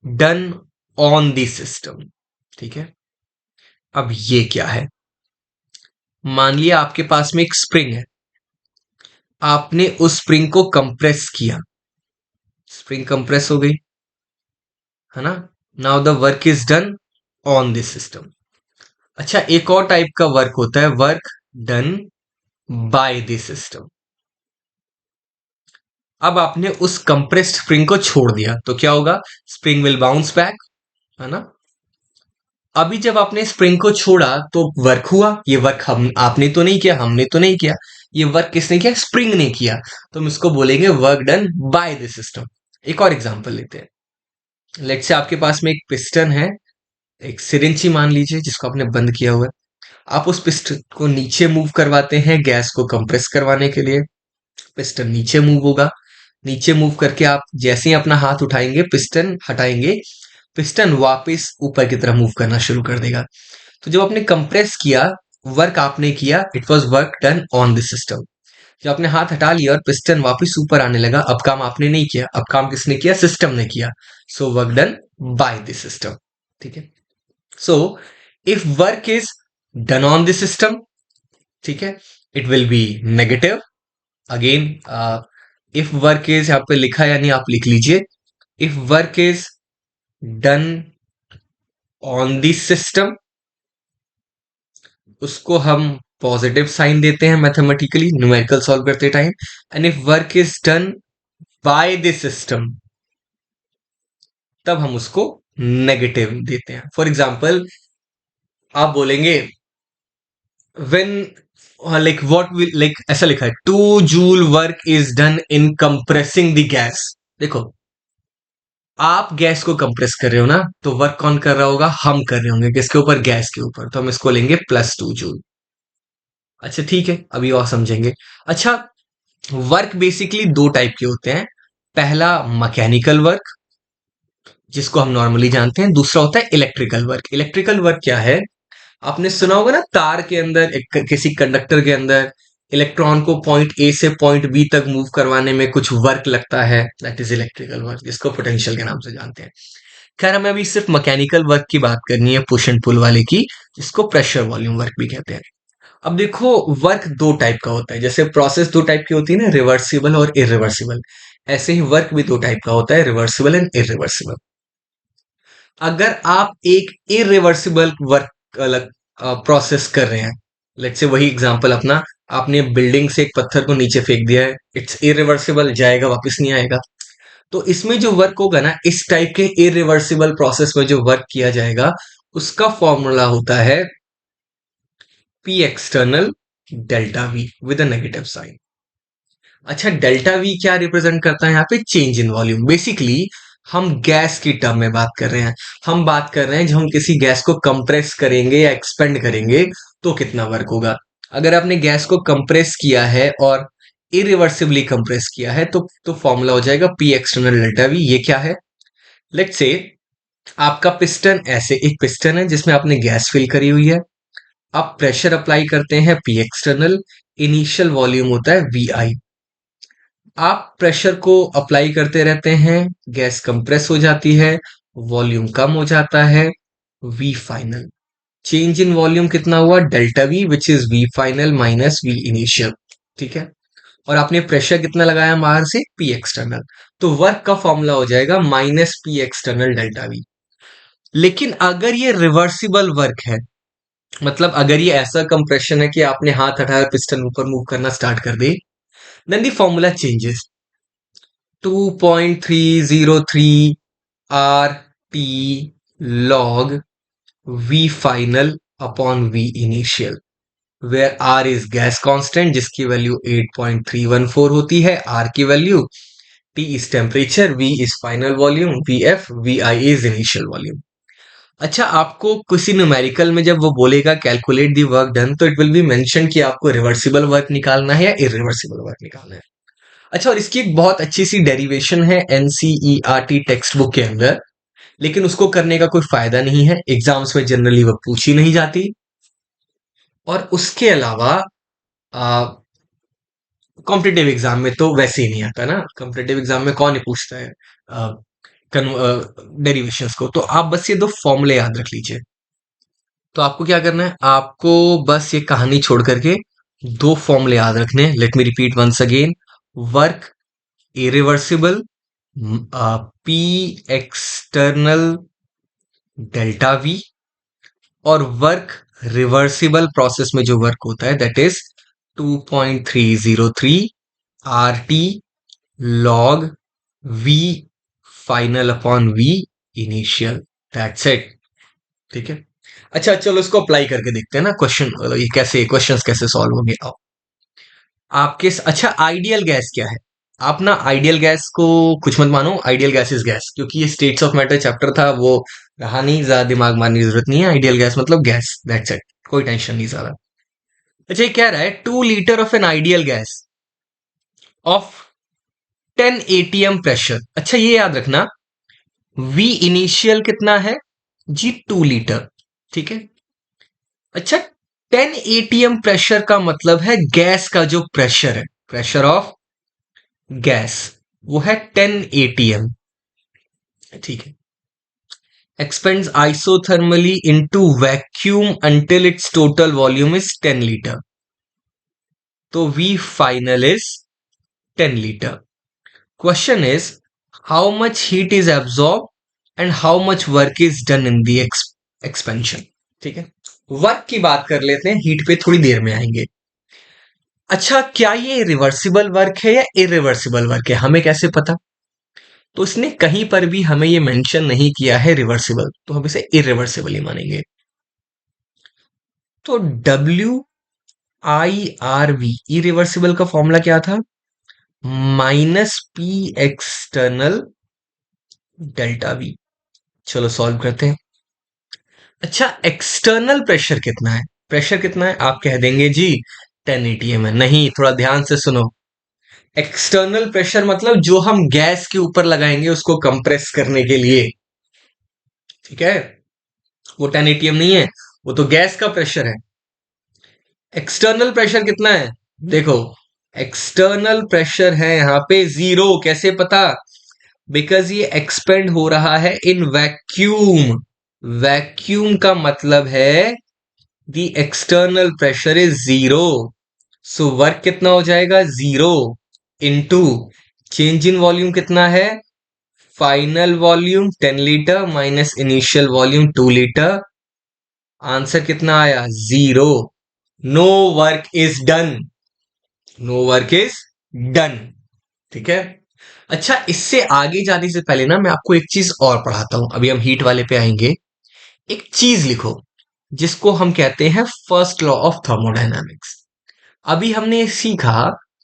done on the system. ठीक है, अब ये क्या है, मान लिया आपके पास में एक स्प्रिंग है, आपने उस स्प्रिंग को कंप्रेस किया, स्प्रिंग कंप्रेस हो गई, है ना। Now the work is done on this system. अच्छा, एक और टाइप का वर्क होता है work done by this system. अब आपने उस कंप्रेस्ड स्प्रिंग को छोड़ दिया तो क्या होगा, स्प्रिंग विल बाउंस बैक, है ना। अभी जब आपने स्प्रिंग को छोड़ा तो वर्क हुआ, ये वर्क हम आपने तो नहीं किया, हमने तो नहीं किया, ये वर्क किसने किया, स्प्रिंग ने किया। तो हम इसको बोलेंगे work done by the system. एक और एग्जांपल लेते हैं। लेट्स से आपके पास में एक पिस्टन है, एक सिरिंज ही मान लीजिए जिसको आपने बंद किया हुआ है। आप उस पिस्टन को नीचे मूव करवाते हैं गैस को कंप्रेस करवाने के लिए, पिस्टन नीचे मूव होगा। नीचे मूव करके आप जैसे ही अपना हाथ उठाएंगे, पिस्टन हटाएंगे, पिस्टन वापस ऊपर की तरफ मूव करना शुरू कर देगा। तो जब आपने कंप्रेस किया, वर्क आपने किया, it was work done on this system. जब आपने हाथ हटा लिया और पिस्टन वापस ऊपर आने लगा, अब काम आपने नहीं किया, अब काम किसने किया, सिस्टम ने किया। So work done by this system. ठीक है, so if work is done on this system, ठीक है, it will B negative. Again, if work is, यहां पे लिखा है यानी आप लिख लीजिए, if work is done on this system, उसको हम पॉजिटिव साइन देते हैं मैथमेटिकली न्यूमेरिकल सॉल्व करते time, and if work is done by the system तब हम उसको नेगेटिव देते हैं। फॉर एग्जाम्पल आप बोलेंगे when like what will like ऐसा लिखा है 2 joule work is done in compressing the gas. देखो आप गैस को कंप्रेस कर रहे हो ना, तो वर्क कौन कर रहा होगा? हम कर रहे होंगे। किसके ऊपर? गैस के ऊपर। तो हम इसको लेंगे +2 जूल। अच्छा ठीक है, अभी और समझेंगे। अच्छा, वर्क बेसिकली दो टाइप के होते हैं। पहला मैकेनिकल वर्क जिसको हम नॉर्मली जानते हैं, दूसरा होता है इलेक्ट्रिकल वर्क। इलेक्ट्रिकल वर्क क्या है? आपने सुना होगा ना, तार के अंदर किसी कंडक्टर के अंदर इलेक्ट्रॉन को पॉइंट ए से पॉइंट बी तक मूव करवाने में कुछ वर्क लगता है, दैट इज इलेक्ट्रिकल वर्क, जिसको पोटेंशियल के नाम से जानते हैं। खैर हमें अभी सिर्फ मैकेनिकल वर्क की बात करनी है, पुश एंड पुल वाले की, जिसको प्रेशर वॉल्यूम वर्क भी कहते हैं। अब देखो, वर्क दो टाइप का होता है। जैसे प्रोसेस दो टाइप की होती है ना, रिवर्सिबल और इरिवर्सिबल, ऐसे ही वर्क भी दो टाइप का होता है, रिवर्सिबल एंड इरिवर्सिबल। अगर आप एक इरिवर्सिबल वर्क अलग प्रोसेस कर रहे हैं, लेट्स से वही एग्जांपल अपना, आपने बिल्डिंग से एक पत्थर को नीचे फेंक दिया है, इट्स इरिवर्सिबल, जाएगा वापस नहीं आएगा। तो इसमें जो वर्क होगा ना, इस टाइप के इरिवर्सिबल प्रोसेस में जो वर्क किया जाएगा, उसका फॉर्मूला होता है P external delta V with a negative sign. अच्छा, डेल्टा वी क्या रिप्रेजेंट करता है यहाँ पे? Change in volume. बेसिकली हम गैस की टर्म में बात कर रहे हैं। हम बात कर रहे हैं जब हम किसी गैस को कंप्रेस करेंगे या एक्सपेंड करेंगे तो कितना वर्क होगा। अगर आपने गैस को कंप्रेस किया है और इरिवर्सिबली कंप्रेस किया है तो फॉर्मूला हो जाएगा पी एक्सटर्नल डेल्टा वी। ये क्या है? लेट्स से आपका पिस्टन, ऐसे एक पिस्टन है जिसमें आपने गैस फिल करी हुई है। आप प्रेशर अप्लाई करते हैं पी एक्सटर्नल, इनिशियल वॉल्यूम होता है वी आई। आप प्रेशर को अप्लाई करते रहते हैं, गैस कंप्रेस हो जाती है, वॉल्यूम कम हो जाता है, V final. Change in volume कितना हुआ? Delta V which is V final minus V initial. ठीक है, और आपने प्रेशर कितना लगाया बाहर से? P external. तो वर्क का फॉर्मूला हो जाएगा minus P external delta V. लेकिन अगर ये रिवर्सिबल वर्क है, मतलब अगर ये ऐसा कंप्रेशन है कि आपने हाथ हटाया, पिस्टन ऊपर मूव करना स्टार्ट कर दे, then the formula changes. 2.303 R T log v final upon v initial, where r is gas constant जिसकी वैल्यू 8.314 होती है, r की value, t is temperature, v is final volume, vf, vi is initial volume. अच्छा, आपको किसी numerical में जब वो बोलेगा कैलकुलेट दी वर्क डन, तो इट विल बी मेंशन कि आपको रिवर्सिबल वर्क निकालना है या इरिवर्सिबल वर्क निकालना है। अच्छा, और इसकी एक बहुत अच्छी सी डेरिवेशन है एनसीईआरटी टेक्स्ट बुक के अंदर, लेकिन उसको करने का कोई फायदा नहीं है, एग्जाम्स में जनरली वो पूछी नहीं जाती। और उसके अलावा कॉम्पिटेटिव एग्जाम में तो वैसे ही नहीं आता ना, कॉम्पिटेटिव एग्जाम में कौन ही पूछता है डेरिवेशंस को। तो आप बस ये दो फॉर्मूले याद रख लीजिए। तो आपको क्या करना है? आपको बस ये कहानी छोड़ करके दो फॉर्मूले याद रखने हैं। Let me repeat once again. Work irreversible, P external delta V, और वर्क रिवर्सिबल प्रोसेस में जो वर्क होता है that is 2.303 R T log V final upon V initial, that's it. ठीक है, अच्छा चलो इसको अप्लाई करके देखते हैं ना, क्वेश्चन ये कैसे, क्वेश्चंस कैसे सॉल्व होंगे। आओ, आपके अच्छा, आइडियल गैस क्या है? आप ना आइडियल गैस को कुछ मत मानो, आइडियल गैस इज गैस, क्योंकि ये स्टेट्स ऑफ मैटर चैप्टर था, वो रहा नहीं, ज्यादा दिमाग मारने की जरूरत नहीं है। आइडियल गैस मतलब गैस, दैट्स इट, कोई टेंशन नहीं ज्यादा। अच्छा, ये कह रहा है 2 litre of an ideal gas off 10 ATM pressure. अच्छा, ये याद रखना, वी इनिशियल कितना है जी? 2 लीटर। ठीक है, अच्छा, 10 एटीएम प्रेशर का मतलब है गैस का जो प्रेशर है, प्रेशर ऑफ गैस, वो है 10 एटीएम। ठीक है, expands isothermally into vacuum until its total volume is 10 liter. So V final is 10 liter. Question is how much heat is absorbed and how much work is done in the expansion. ठीक है, work की बात कर लेते हैं, heat पे थोड़ी देर में आएंगे। अच्छा, क्या ये रिवर्सिबल वर्क है या इरिवर्सिबल वर्क है, हमें कैसे पता? तो इसने कहीं पर भी हमें ये मेंशन नहीं किया है रिवर्सिबल, तो हम इसे इरिवर्सिबल ही मानेंगे। तो WIRV इरिवर्सिबल का फॉर्मूला क्या था? -P external delta we. चलो सॉल्व करते हैं। अच्छा, एक्सटर्नल प्रेशर कितना है? प्रेशर कितना है आप कह देंगे जी 10 atm है। नहीं, थोड़ा ध्यान से सुनो। एक्सटर्नल प्रेशर मतलब जो हम गैस के ऊपर लगाएंगे उसको कंप्रेस करने के लिए, ठीक है? वो 10 atm नहीं है, वो तो गैस का प्रेशर है। एक्सटर्नल प्रेशर कितना है? देखो, एक्सटर्नल प्रेशर है यहां पे 0। कैसे पता? बिकॉज ये एक्सपेंड हो रहा है इन वैक्यूम। वैक्यूम का मतलब है the external pressure is 0। So work कितना हो जाएगा? 0 इंटू चेंज इन वॉल्यूम कितना है? Final volume 10 litre minus initial volume 2 litre. Answer कितना आया? 0। No work is done. No work is done. ठीक है। अच्छा, इससे आगे जाने से पहले ना मैं आपको एक चीज और पढ़ाता हूं, अभी हम हीट वाले पे आएंगे। एक चीज लिखो जिसको हम कहते हैं फर्स्ट लॉ ऑफ थर्मोडायनामिक्स। अभी हमने ये सीखा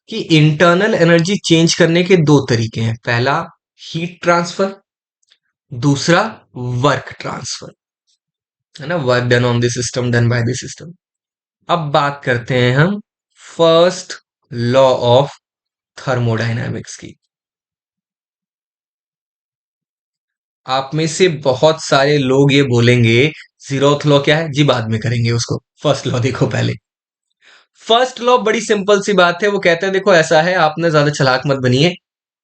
कि इंटरनल एनर्जी चेंज करने के दो तरीके हैं, पहला हीट ट्रांसफर, दूसरा वर्क ट्रांसफर, है ना? Work done on the system, done by the system. अब बात करते हैं हम फर्स्ट लॉ ऑफ थर्मोडायनामिक्स की। आप में से बहुत सारे लोग ये बोलेंगे जीरोथ लॉ क्या है जी, बाद में करेंगे उसको, फर्स्ट लॉ देखो पहले। फर्स्ट लॉ बड़ी सिंपल सी बात है, वो कहता है देखो ऐसा है, आपने ज्यादा चालाक मत बनिए।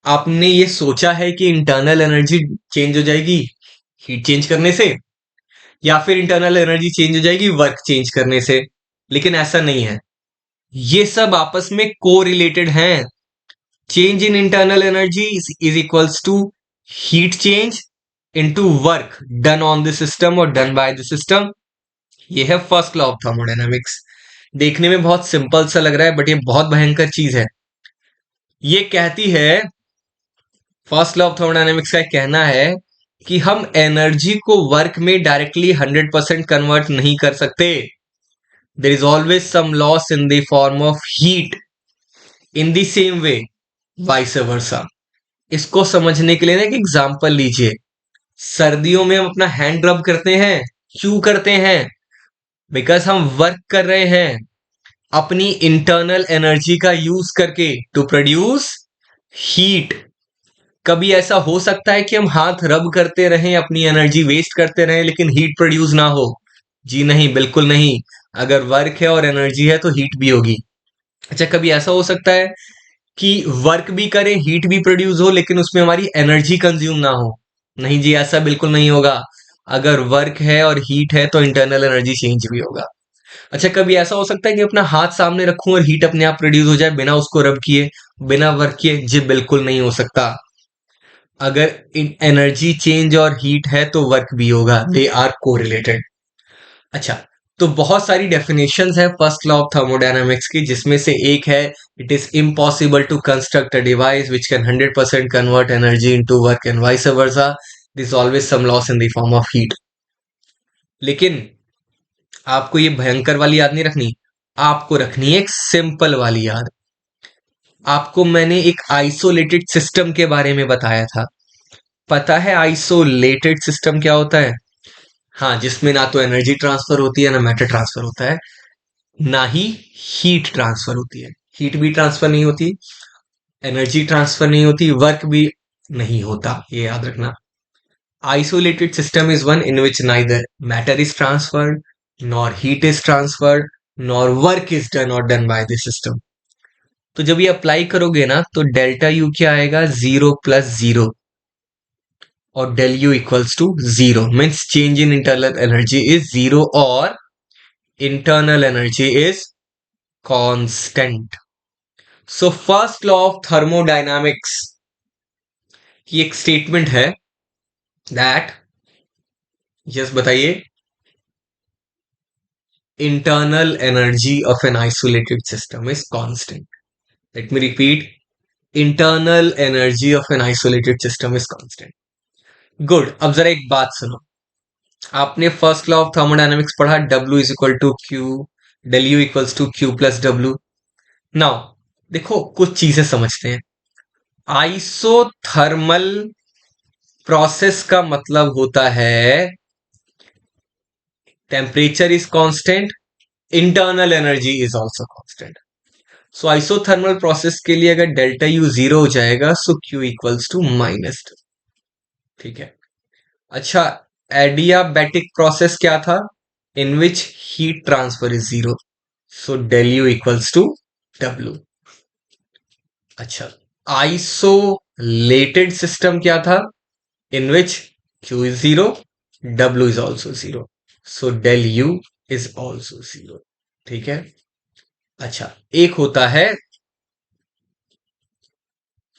आपने ये सोचा है कि इंटरनल एनर्जी चेंज हो जाएगी हीट चेंज करने से, या फिर इंटरनल एनर्जी चेंज हो जाएगी वर्क चेंज करने से, लेकिन ऐसा नहीं है। ये सब आपस में को रिलेटेड हैं। Change in internal energy is equals to heat change into work done on the system और डन बाय द सिस्टम। ये है फर्स्ट लॉ ऑफ थर्मोडायनामिक्स। देखने में बहुत सिंपल सा लग रहा है, बट ये बहुत भयंकर चीज है। ये कहती है, फर्स्ट लॉ ऑफ थर्मोडायनेमिक्स का कहना है कि हम एनर्जी को वर्क में डायरेक्टली 100% कन्वर्ट नहीं कर सकते। There is always some loss in the form of heat in the same way vice versa. इसको समझने के लिए ना एक एग्जांपल लीजिए। सर्दियों में हम अपना हैंड रब करते हैं, क्यों करते हैं? बिकॉज हम वर्क कर रहे हैं अपनी इंटरनल एनर्जी का यूज करके टू प्रोड्यूस हीट। कभी ऐसा हो सकता है कि हम हाथ रब करते रहें, अपनी एनर्जी वेस्ट करते रहें, लेकिन हीट प्रोड्यूस ना हो? जी नहीं, बिल्कुल नहीं। अगर वर्क है और एनर्जी है तो हीट भी होगी। अच्छा, कभी ऐसा हो सकता है कि वर्क भी करें, हीट भी प्रोड्यूस हो, लेकिन उसमें हमारी एनर्जी कंज्यूम ना हो? नहीं जी, ऐसा बिल्कुल नहीं होगा। अगर वर्क है और हीट है तो इंटरनल एनर्जी चेंज भी होगा। अच्छा, कभी ऐसा हो सकता है कि अपना हाथ सामने रखूं और हीट अपने आप प्रोड्यूस हो जाए बिना उसको रब किए, बिना वर्क किए? जी बिल्कुल नहीं हो सकता। अगर एनर्जी चेंज और हीट है तो वर्क भी होगा, दे आर कोरिलेटेड। अच्छा, तो बहुत सारी डेफिनेशंस है फर्स्ट लॉ ऑफ थर्मोडायनामिक्स की, जिसमें से एक है it is impossible to construct a device which can 100% convert energy into work and vice versa. This always some loss in the form of heat. लेकिन आपको ये भयंकर वाली याद नहीं रखनी, आपको रखनी है एक सिंपल वाली याद। आपको मैंने एक आइसोलेटेड सिस्टम के बारे में बताया था। पता है आइसोलेटेड सिस्टम क्या होता है? हाँ, जिसमें ना तो एनर्जी ट्रांसफर होती है, ना मैटर ट्रांसफर होता है, ना ही हीट ट्रांसफर होती है। हीट भी ट्रांसफर नहीं होती, एनर्जी ट्रांसफर नहीं होती, वर्क भी नहीं होता, ये याद रखना। Isolated system is one in which neither matter is transferred, nor heat is transferred, nor work is done और डन बाय द सिस्टम। तो जब ये अप्लाई करोगे ना तो डेल्टा यू क्या आएगा? 0 + 0, और del u equals to 0 means change in internal energy is 0 और internal energy is constant. So first law of thermodynamics की एक स्टेटमेंट है that, यस बताइए, internal energy of an isolated system is constant. Let me repeat. Internal energy of an isolated system is constant. Good. अब जरा एक बात सुनो. आपने फर्स्ट लॉ ऑफ थर्मोडायनेमिक्स पढ़ा, W is equal to Q, del U equals to Q plus W. Now देखो कुछ चीजें समझते हैं. आइसोथर्मल प्रोसेस का मतलब होता है temperature is constant, internal energy is also constant. So isothermal process के लिए अगर डेल्टा यू जीरो हो जाएगा so Q equals to minus. ठीक है. अच्छा, एडियाबैटिक प्रोसेस क्या था? In which heat transfer is zero, so del U equals to W. अच्छा, आइसोलेटेड सिस्टम क्या था? In which Q is zero, W is also zero, so del U is also zero. ठीक है. अच्छा, एक होता है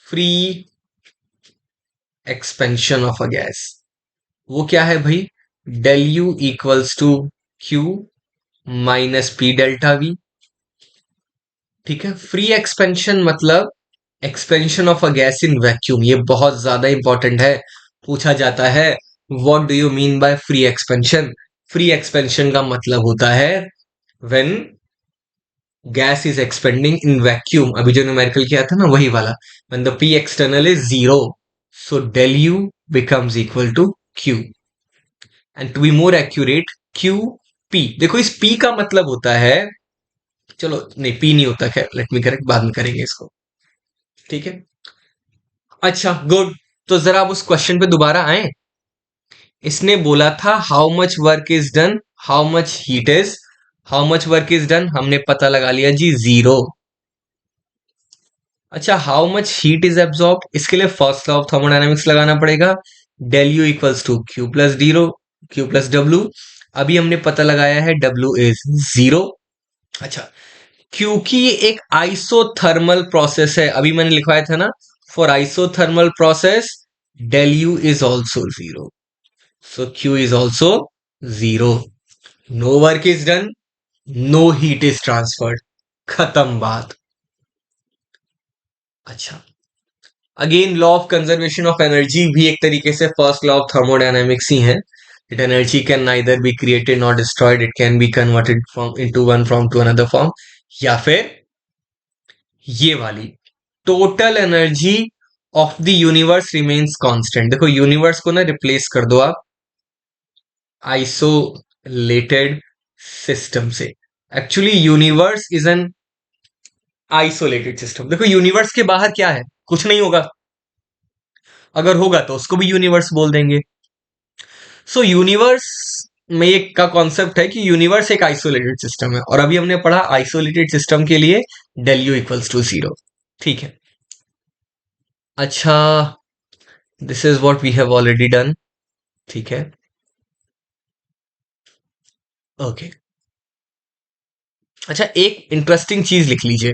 free expansion of a gas. वो क्या है भाई? Del U equals to Q minus P delta V. ठीक है. फ्री एक्सपेंशन मतलब expansion of a gas in vacuum. ये बहुत ज्यादा इंपॉर्टेंट है, पूछा जाता है. What do you mean by free expansion? Free expansion का मतलब होता है when gas is expanding in vacuum. अभी जो न्यूमेरिकल किया था ना वही वाला. When the P external is zero, so del U becomes equal to Q. And to be more accurate, Q P. देखो इस पी का मतलब होता है, चलो नहीं पी नहीं होता, खैर लेट मी करेक्ट, बाद में करेंगे इसको. ठीक है. अच्छा गुड. तो जरा आप उस क्वेश्चन पे दोबारा आए. इसने बोला था how much work is done, how much heat is. How much work is done हमने पता लगा लिया जी, जीरो. अच्छा, how much heat is absorb, इसके लिए फर्स्ट लॉ ऑफ थर्मोडायनेमिक्स लगाना पड़ेगा. Del U equals to Q plus zero, Q plus W. अभी हमने पता लगाया है डब्ल्यू इज जीरो. अच्छा, क्योंकि ये एक आइसोथर्मल प्रोसेस है, अभी मैंने लिखवाया था ना, for isothermal process del U is also zero, so Q is also zero. No work is done, no heat is transferred. खत्म बात. अच्छा, again law of conservation of energy भी एक तरीके से फर्स्ट लॉ ऑफ थर्मोडायनेमिक्स ही है. It energy can neither be created not destroyed, it can be converted from into one form to another form. या फिर ये वाली, total energy of the universe remains constant. देखो यूनिवर्स को ना replace कर दो आप आइसोलेटेड सिस्टम से. Actually universe is an isolated system. देखो यूनिवर्स के बाहर क्या है? कुछ नहीं होगा. अगर होगा तो उसको भी यूनिवर्स बोल देंगे. सो यूनिवर्स में एक का कॉन्सेप्ट है कि यूनिवर्स एक आइसोलेटेड सिस्टम है, और अभी हमने पढ़ा आइसोलेटेड सिस्टम के लिए del U equals to zero. ठीक है. अच्छा, this is what we have already done. ठीक है. ओके. अच्छा, एक इंटरेस्टिंग चीज लिख लीजिए,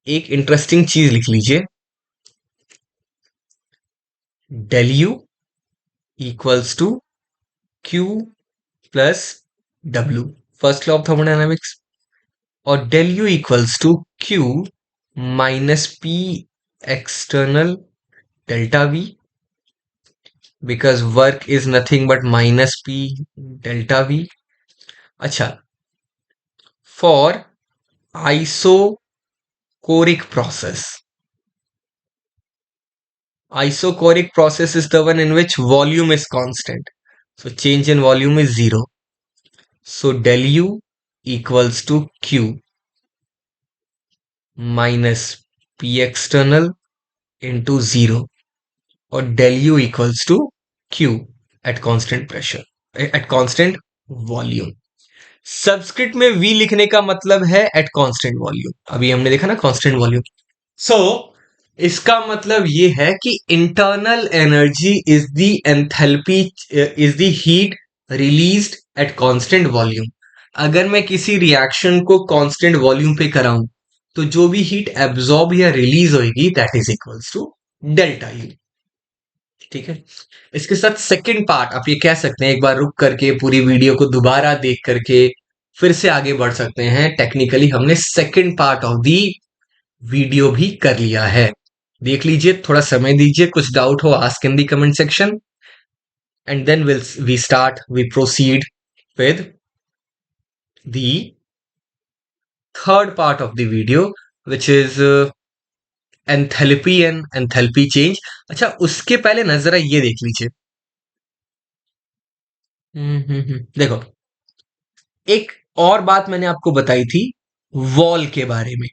एक इंटरेस्टिंग चीज लिख लीजिए. Del U equals to Q plus W, first law of thermodynamics. और del U equals to Q minus P external delta V, because work is nothing but minus P delta V. अच्छा, for isocoric process. Isocoric process is the one in which volume is constant. So change in volume is zero. So del U equals to Q minus P external into zero. और del U equals to Q at constant pressure, at constant volume. Subscript में V लिखने का मतलब है eight constant volume. अभी हमने देखा ना कांस्टेंट वॉल्यूम. सो इसका मतलब ये है कि internal energy is the enthalpy, is the heat released at constant volume. अगर मैं किसी रिएक्शन को कांस्टेंट वॉल्यूम पे कराऊं तो जो भी हीट एब्जॉर्ब या रिलीज होगी that is equals to delta U. ठीक है। इसके साथ सेकंड पार्ट आप ये कह सकते हैं, एक बार रुक करके पूरी वीडियो को दोबारा देख करके फिर से आगे बढ़ सकते हैं। टेक्निकली हमने second part of the video भी कर लिया है, देख लीजिए, थोड़ा समय दीजिए, कुछ डाउट हो ask in the comment section, and then we proceed with the third part of the video which is enthalpy and enthalpy change. अच्छा, उसके पहले ना जरा ये देख लीजिए। देखो, एक और बात मैंने आपको बताई थी वॉल के बारे में।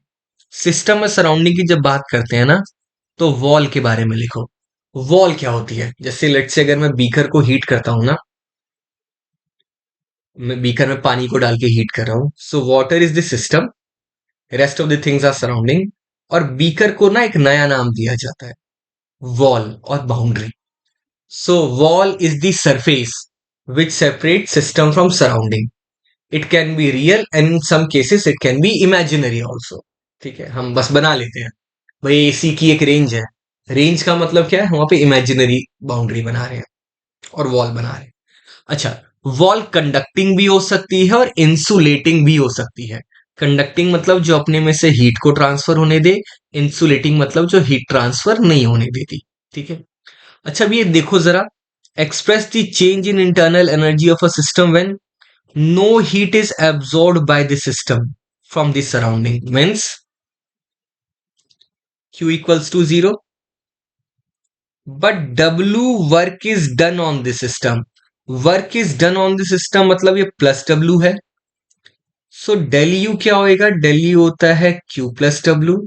सिस्टम में सराउंडिंग की जब बात करते हैं ना, तो वॉल के बारे में लिखो। वॉल क्या होती है? जैसे लेट्स से अगर मैं बीकर को हीट करता हूं ना, मैं बीकर में पानी को डाल के हीट कर रहा हूं, so water is the system, rest of the things are surrounding, और बीकर को ना एक नया नाम दिया जाता है, वॉल और boundary. So wall is the surface which separate system from surrounding. It can be real and in some cases it can be imaginary also. ठीक है, हम बस बना लेते हैं भाई एसी की एक रेंज है, रेंज का मतलब क्या है, वहां पे इमेजिनरी बाउंड्री बना रहे हैं और वॉल बना रहे हैं। अच्छा, वॉल कंडक्टिंग भी हो सकती है और इंसुलेटिंग भी हो सकती है। कंडक्टिंग मतलब जो अपने में से हीट को ट्रांसफर होने दे, इंसुलेटिंग मतलब जो हीट ट्रांसफर नहीं होने देती। ठीक है। अच्छा, अब ये देखो जरा, express the change in internal energy of a system when no heat is absorbed by the system from the surrounding, means q equals to 0, but w work is done on the system, work is done on the system मतलब ये plus w है। सो del you क्या होएगा? Del you होता है q plus w,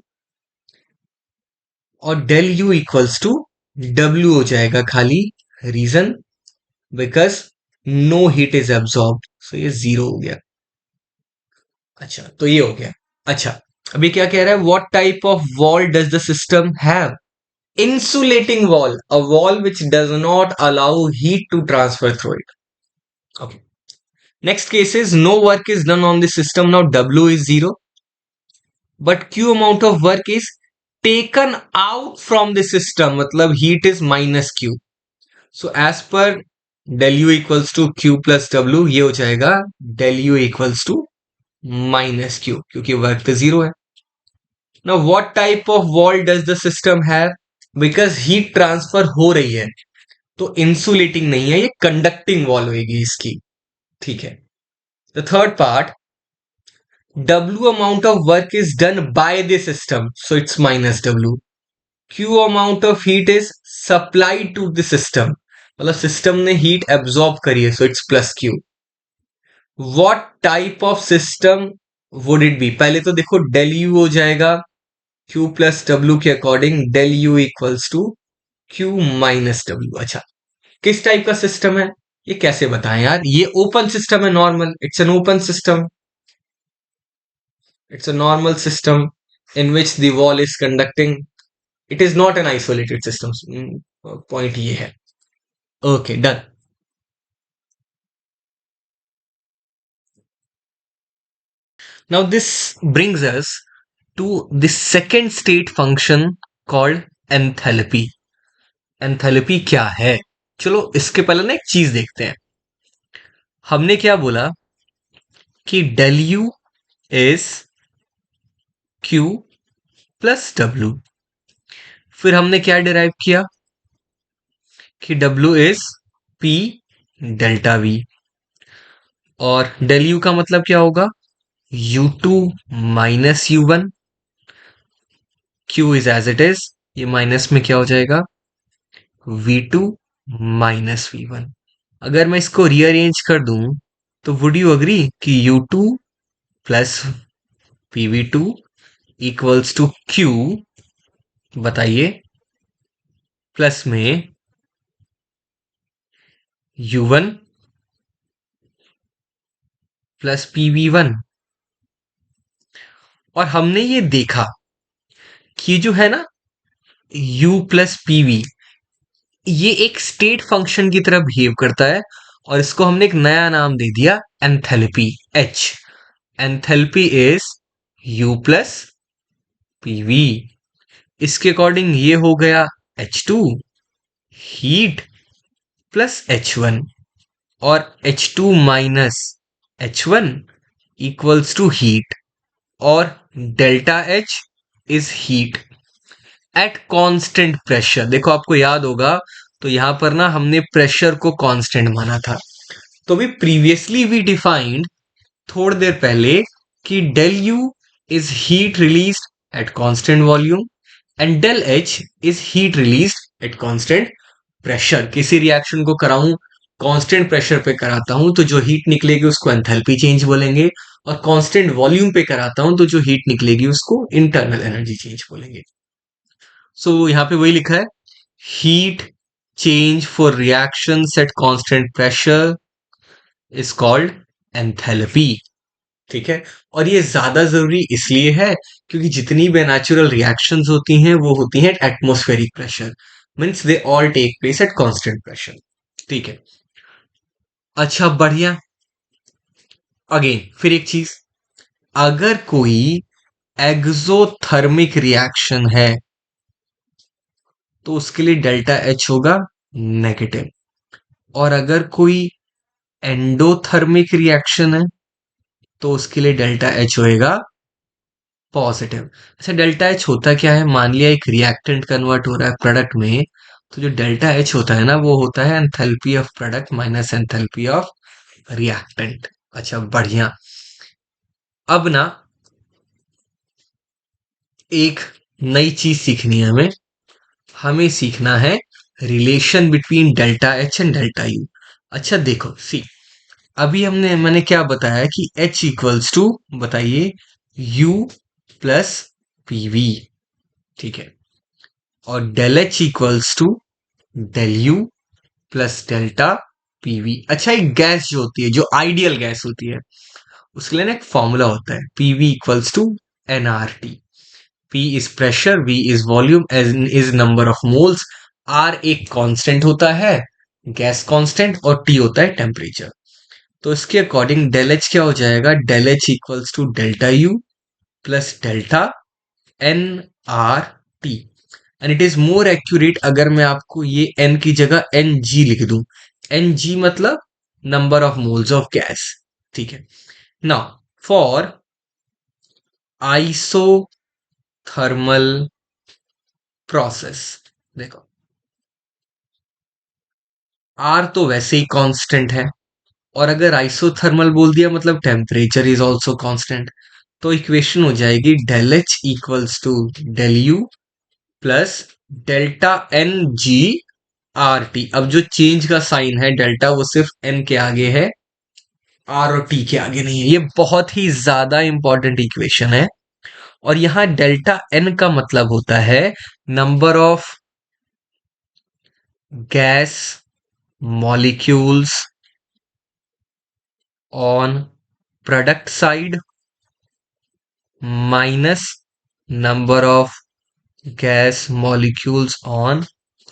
और del U equals to w हो जाएगा खाली। Reason, because no heat is absorb, so ये 0 हो गया। अच्छा, तो ये हो गया। अच्छा, अभी क्या कह रहा है? What type of wall does the system have? Insulating wall, a wall which does not allow heat to transfer through it. Okay. Next case is no work is done on the system. Now W is 0, but Q amount of work is taken out from the system. मतलब heat is minus Q. So as per del U equals to Q plus W, ये हो जाएगा del U equals to minus Q, क्योंकि work तो 0 है। Now what type of wall does the system have? Because heat transfer हो रही है, तो इंसुलेटिंग नहीं है, ये कंडक्टिंग वॉल होगी इसकी। ठीक है। The third part, W amount of work is done by the system, so it's minus W। Q amount of heat is supplied to the system, मतलब सिस्टम ने हीट एब्जॉर्ब करी है, so it's plus Q। What type of system would it be? पहले तो देखो del U हो जाएगा Q plus W के according, del U equals to Q minus W। अच्छा, किस टाइप का सिस्टम है ये कैसे बताएं यार? ये ओपन सिस्टम है, normal, it's an open system, it's a normal system in which the wall is conducting, it is not an isolated system. Point ये है। Okay, done. Now this brings us to the second state function called enthalpy. Enthalpy क्या है? चलो इसके पहले ना एक चीज देखते हैं। हमने क्या बोला कि del U is Q plus W। फिर हमने क्या डिराइव किया कि W is P delta V, और डेल U का मतलब क्या होगा? U2 minus U1, Q is as it is, ये माइनस में क्या हो जाएगा? V2 minus V1। अगर मैं इसको रीअरेंज कर दूं, तो वुड यू अग्री कि U2 plus PV2 equals to Q, बताइए, प्लस में U1 प्लस PV1। और हमने ये देखा कि जो है ना U प्लस PV, ये एक स्टेट फंक्शन की तरह बिहेव करता है, और इसको हमने एक नया नाम दे दिया enthalpy, H। Enthalpy is U plus PV। इसके अकॉर्डिंग ये हो गया H2, हीट प्लस H1 और H2 minus H1 equals to heat, और delta H is heat at constant pressure. देखो आपको याद होगा, तो यहां पर ना हमने प्रेशर को कांस्टेंट माना था। तो भी प्रीवियसली वी डिफाइंड थोड़ी देर पहले कि del U is heat released at constant volume and del H is heat released at constant pressure. किसी रिएक्शन को कराऊं कांस्टेंट प्रेशर पे कराता हूं तो जो हीट निकलेगी उसको एंथैल्पी चेंज बोलेंगे, और कांस्टेंट वॉल्यूम पे कराता हूं तो जो हीट निकलेगी उसको इंटरनल एनर्जी चेंज बोलेंगे। सो यहाँ पे वही लिखा है, heat change for reactions eight constant pressure is called enthalpy. ठीक है, और ये ज्यादा जरूरी इसलिए है क्योंकि जितनी भी नेचुरल रिएक्शंस होती हैं वो होती हैं at atmospheric pressure, means they all take place at constant pressure. ठीक है, अच्छा बढ़िया। अगेन फिर एक चीज, अगर कोई एक्सोथर्मिक रिएक्शन है तो उसके लिए डेल्टा एच होगा नेगेटिव, और अगर कोई एंडोथर्मिक रिएक्शन है तो उसके लिए डेल्टा एच होएगा पॉजिटिव। अच्छा डेल्टा एच होता क्या है, मान लिया एक रिएक्टेंट कन्वर्ट हो रहा है प्रोडक्ट में, तो जो डेल्टा एच होता है ना वो होता है enthalpy of product minus enthalpy of reactant. अच्छा बढ़िया। अब ना एक नई चीज सीखनी है हमें, हमें सीखना है relation between delta H and delta U. अच्छा देखो सी, अभी मैंने क्या बताया कि H इक्वल्स टू, बताइए, U प्लस PV। ठीक है, और del H equals to del U plus delta PV। अच्छा एक गैस जो होती है, जो आइडियल गैस होती है, उसके लिए ना एक फॉर्मूला होता है, PV equals to nRT। P is pressure, V is volume, N is number of moles, R एक कांस्टेंट होता है, गैस कांस्टेंट, और T होता है टेम्परेचर। तो इसके अकॉर्डिंग डेल एच क्या हो जाएगा, del H equals to delta U plus delta N R T. And it is more accurate अगर मैं आपको ये एन की जगह एन जी लिख दूं। एन जी मतलब number of moles of gas. ठीक है, नाउ फॉर आइसोथर्मल प्रोसेस, देखो आर तो वैसे ही कांस्टेंट है, और अगर आइसोथर्मल बोल दिया मतलब टेम्परेचर इज ऑल्सो कांस्टेंट। तो इक्वेशन हो जाएगी del H equals to del U plus delta N G R T. अब जो चेंज का साइन है डेल्टा वो सिर्फ एन के आगे है, आर और टी के आगे नहीं है। ये बहुत ही ज्यादा इंपॉर्टेंट इक्वेशन है, और यहां डेल्टा एन का मतलब होता है number of gas molecules on product side minus number of gas molecules on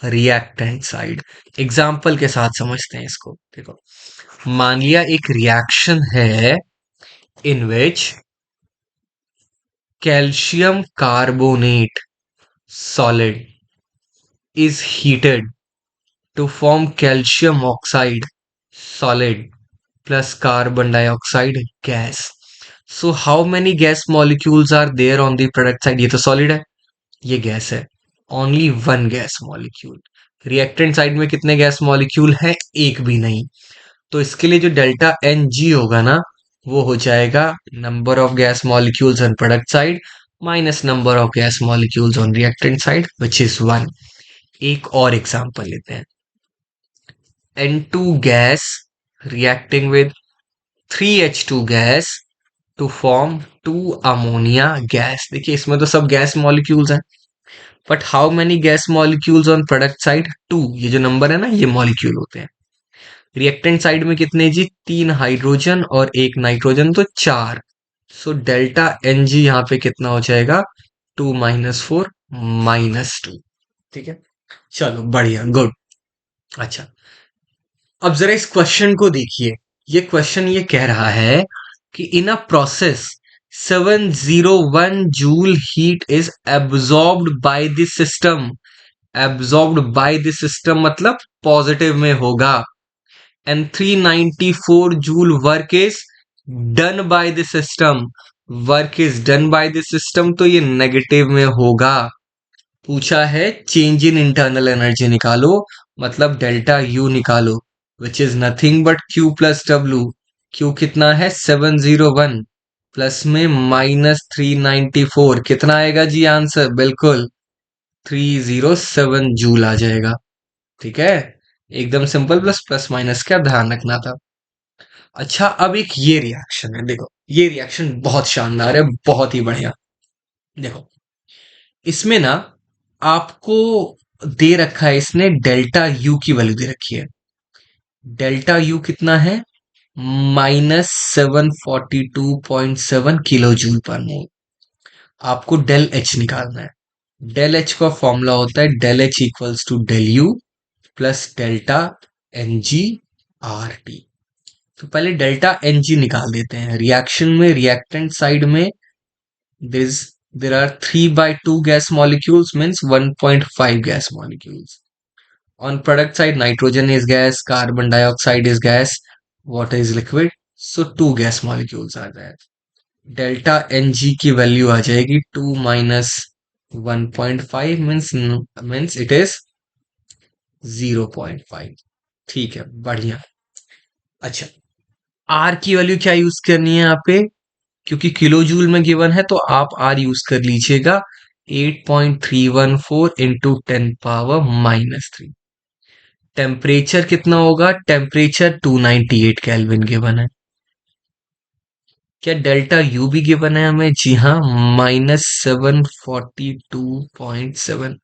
reactant side. Example के साथ समझते हैं इसको। देखो मान लिया एक रिएक्शन है in which calcium carbonate solid is heated to form calcium oxide solid plus carbon dioxide gas. So how many gas molecules are there on the product side? ये तो solid है, ये gas है, only one gas molecule. Reactant side में कितने gas molecule हैं, एक भी नहीं। तो इसके लिए जो डेल्टा एन जी होगा ना वो हो जाएगा number of gas molecules on product side minus number of gas molecules on reactant side which is 1। एक और एग्जांपल लेते हैं, N2 gas reacting with 3H2 gas to form 2 ammonia gas। देखिए इसमें तो सब गैस मॉलिक्यूल्स हैं, but how many gas molecules on product side, 2। ये जो नंबर है ना ये मॉलिक्यूल होते हैं। रिएक्टेंट साइड में कितने जी, 3 हाइड्रोजन और 1 नाइट्रोजन, तो 4। सो डेल्टा एन जी यहाँ पे कितना हो जाएगा, 2 माइनस 4 माइनस 2। ठीक है, चलो बढ़िया, गुड। अच्छा अब जरा इस क्वेश्चन को देखिए, ये क्वेश्चन ये कह रहा है कि in a process 701 joule heat is absorbed by the system absorbed by the system मतलब पॉजिटिव में होगा, and 394 joule work is done by the system, work is done by the system तो ये नेगेटिव में होगा। पूछा है चेंज इन इंटरनल एनर्जी निकालो, मतलब डेल्टा यू निकालो, which is nothing but Q plus W. Q कितना है 701, प्लस में -394, कितना आएगा जी आंसर? बिल्कुल 307 जूल आ जाएगा। ठीक है, एकदम सिंपल, प्लस प्लस माइनस का ध्यान रखना था। अच्छा, अब एक ये रिएक्शन है, देखो ये रिएक्शन बहुत शानदार है, बहुत ही बढ़िया। देखो इसमें ना आपको दे रखा है, इसने डेल्टा यू की वैल्यू दे रखी है। डेल्टा यू कितना है? -742.7 किलो जूल पर मोल। आपको डेल एच निकालना है। डेल एच का फॉर्मूला होता है del H equals to del U plus delta N G R T. तो पहले डेल्टा एन जी निकाल देते हैं। रिएक्शन में रिएक्टेंट साइड में there are 3/2 gas molecules means 1.5 gas molecules. On product side, nitrogen is gas, carbon dioxide is gas, water is liquid. So 2 gas molecules are there. Delta N G की value आ जाएगी 2 minus 1.5 means it is 0.5। ठीक है, बढ़िया। अच्छा, are की value क्या use करनी है यहाँ पे? क्योंकि किलो जूल में गिवन है तो आप आर यूज कर लीजिएगा 8.314 इंटू 10⁻³ टेम्परेचर कितना होगा? टेम्परेचर 298 केल्विन गिवन है। क्या डेल्टा यू भी गिवन है हमें? जी हाँ, -742.7।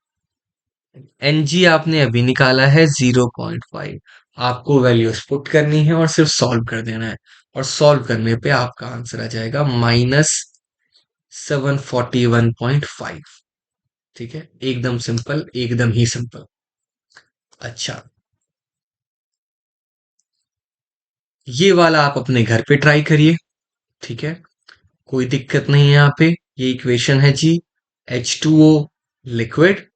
एन जी आपने अभी निकाला है 0.5। आपको वैल्यूज पुट करनी है और सिर्फ सॉल्व कर देना है, और सॉल्व करने पे आपका आंसर आ जाएगा -741.5। ठीक है, एकदम सिंपल, एकदम ही सिंपल। अच्छा, ये वाला आप अपने घर पे ट्राई करिए। ठीक है, कोई दिक्कत नहीं है यहाँ पे। ये इक्वेशन है जी, H2O liquid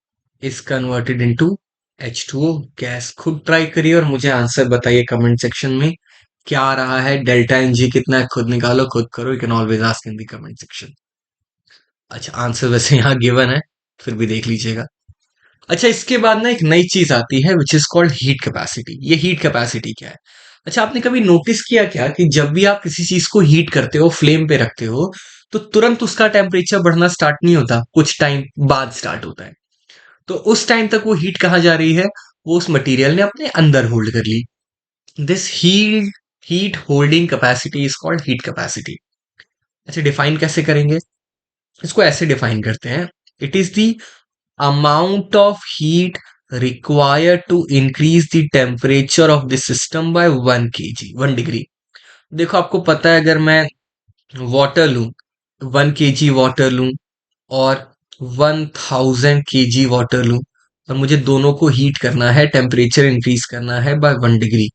is converted into H2O gas. खुद ट्राई करिए और मुझे आंसर बताइए कमेंट सेक्शन में क्या आ रहा है। डेल्टा एन जी कितना है खुद निकालो, खुद करो, you can always ask in the comment section. अच्छा, आंसर वैसे यहाँ गिवन है, फिर भी देख लीजिएगा। अच्छा, इसके बाद ना एक नई चीज आती है which is called heat capacity. ये हीट कैपेसिटी क्या है? अच्छा, आपने कभी नोटिस किया क्या कि जब भी आप किसी चीज को हीट करते हो, फ्लेम पे रखते हो, तो तुरंत उसका टेम्परेचर बढ़ना स्टार्ट नहीं होता, कुछ टाइम बाद स्टार्ट होता है। तो उस टाइम तक वो हीट कहाँ जा रही है? वो उस मटेरियल ने अपने अंदर होल्ड कर ली। This heat holding capacity is called heat capacity. अच्छा, डिफाइन कैसे करेंगे? इसको ऐसे डिफाइन करते हैं, it is the amount of heat required to increase the temperature of the system by 1 kg 1 degree. देखो आपको पता है, अगर मैं वाटर लूं, 1 kg वाटर लूं और 1000 kg वाटर लूं, और मुझे दोनों को हीट करना है, टेम्परेचर इंक्रीज करना है by 1 degree,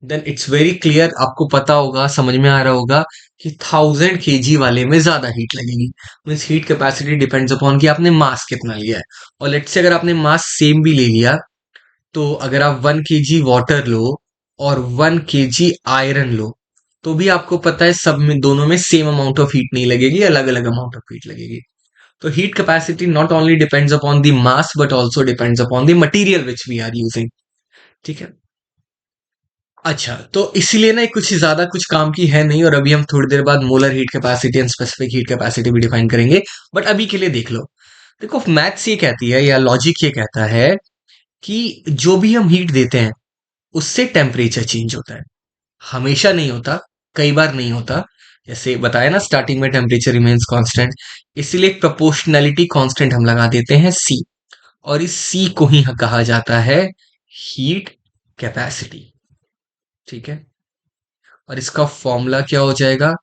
then it's very clear, आपको पता होगा, समझ में आ रहा होगा कि 1000 kg वाले में ज्यादा हीट लगेगी। Means heat capacity depends upon कि आपने मास कितना लिया है। और लेट्स से अगर आपने मास सेम भी ले लिया, तो अगर आप 1 kg वाटर लो और 1 kg आयरन लो, तो भी आपको पता है सब में, दोनों में सेम अमाउंट ऑफ हीट नहीं लगेगी, अलग अलग अमाउंट ऑफ हीट लगेगी। तो heat capacity not only depends upon the mass but also depends upon the material which we are using. ठीक है। अच्छा, तो इसीलिए ना कुछ ज्यादा कुछ काम की है नहीं, और अभी हम थोड़ी देर बाद molar heat capacity and specific heat capacity भी डिफाइन करेंगे। बट अभी के लिए देख लो। देखो, मैथ्स ये कहती है या लॉजिक ये कहता है कि जो भी हम हीट देते हैं उससे टेम्परेचर चेंज होता है। हमेशा नहीं होता, कई बार नहीं होता। जैसे बताया ना, स्टार्टिंग में टेम्परेचर रिमेन्स कांस्टेंट, इसीलिए एक प्रोपोर्शनैलिटी कांस्टेंट हम लगा देते हैं सी, और इस सी को ही कहा जाता है हीट कैपेसिटी। ठीक है, और इसका फॉर्मूला क्या हो जाएगा?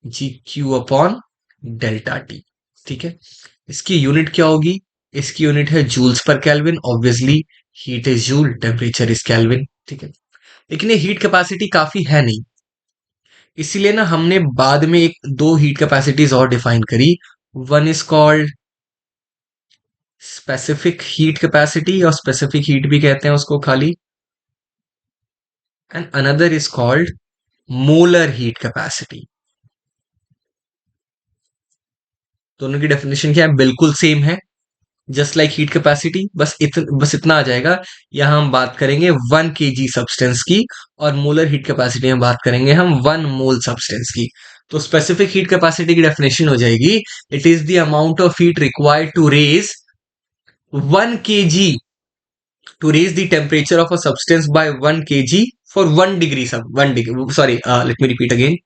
G Q upon delta T. ठीक है, इसकी यूनिट क्या होगी? इसकी यूनिट है जूल्स पर kelvin, obviously heat is joule, temperature is kelvin. ठीक है, लेकिन ये हीट कैपेसिटी काफी है नहीं, इसीलिए ना हमने बाद में एक दो हीट कैपेसिटीज और डिफाइन करी। One is called specific heat capacity, और स्पेसिफिक हीट भी कहते हैं उसको खाली, and another is called molar heat capacity. दोनों की डेफिनेशन क्या है? बिल्कुल सेम है, जस्ट लाइक हीट कैपेसिटी, बस इतना आ जाएगा। यहां हम बात करेंगे 1 kg सब्सटेंस की, और मोलर हीट कैपेसिटी में बात करेंगे हम 1 मोल सब्सटेंस की। तो स्पेसिफिक हीट कैपेसिटी की डेफिनेशन हो जाएगी, it is the amount of heat required to raise 1 kg, to raise the temperature of a substance by 1 kg for 1 degree sub 1 degree, sorry, let me repeat again.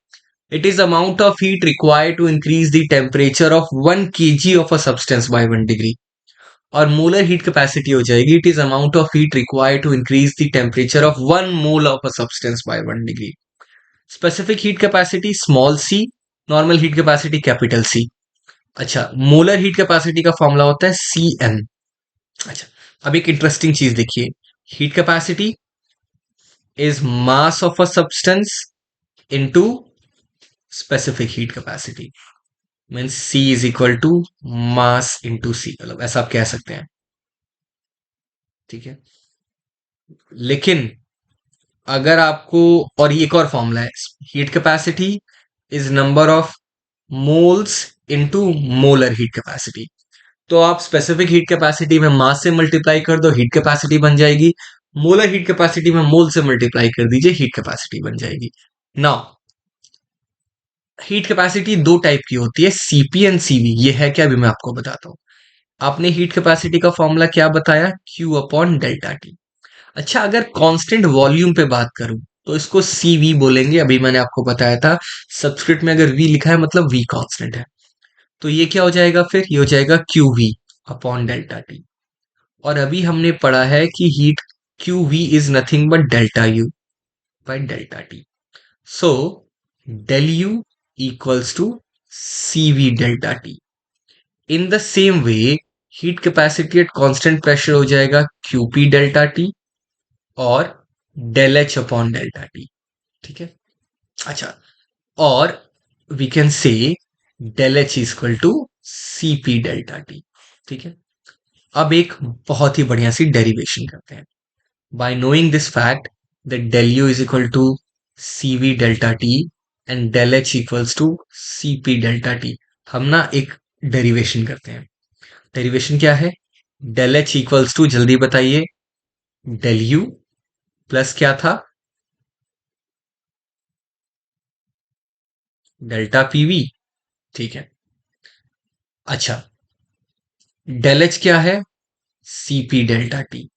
It is amount of heat required to increase the temperature of 1 kg of a substance by 1 degree. और molar heat capacity हो जाएगी, it is amount of heat required to increase the temperature of 1 mole of a substance by 1 degree. Specific heat capacity small C, normal heat capacity capital C. अच्छा, molar heat capacity का formula होता है Cn। अच्छा, अब एक interesting चीज देखिए, heat capacity is mass of a substance into specific heat capacity, means C is equal to mass into C, मतलब ऐसा आप कह सकते हैं, ठीक है। लेकिन अगर आपको, और ये एक और फॉर्मूला है, heat capacity is number of moles into molar heat capacity. तो आप स्पेसिफिक हीट कैपेसिटी में मास से मल्टीप्लाई कर दो, हीट कैपेसिटी बन जाएगी। मोलर हीट कैपेसिटी में मोल से मल्टीप्लाई कर दीजिए, हीट कैपेसिटी बन जाएगी। नाउ हीट कैपेसिटी दो टाइप की होती है, सीपी एंड सीवी। ये है क्या, अभी मैं आपको बताता हूं। आपने हीट कैपेसिटी का फॉर्मूला क्या बताया, क्यू अपॉन डेल्टा टी। अच्छा, अगर कांस्टेंट वॉल्यूम पे बात करूं तो इसको सीवी बोलेंगे, अभी मैंने आपको बताया था। सबस्क्रिप्ट में अगर वी लिखा है मतलब वी कांस्टेंट है, तो ये क्या हो जाएगा, फिर ये हो जाएगा Q V upon delta T. और अभी हमने पढ़ा है कि heat Q V is nothing but delta U by delta T. So del u equals to cv delta t. In the same way, heat capacity at constant pressure हो जाएगा qp delta T और del h upon delta T, ठीक है। अच्छा, और we can say del h equal to cp delta T, ठीक है। अब एक बहुत ही बढ़िया सी डेरिवेशन करते हैं। By knowing this fact that del u is equal to cv delta T and del h equals to cp delta T, हम ना एक डेरिवेशन करते हैं। डेरिवेशन क्या है, del h इक्वल्स टू, जल्दी बताइए, del u प्लस क्या था, डेल्टा pv, ठीक है। अच्छा, del h क्या है, cp delta T,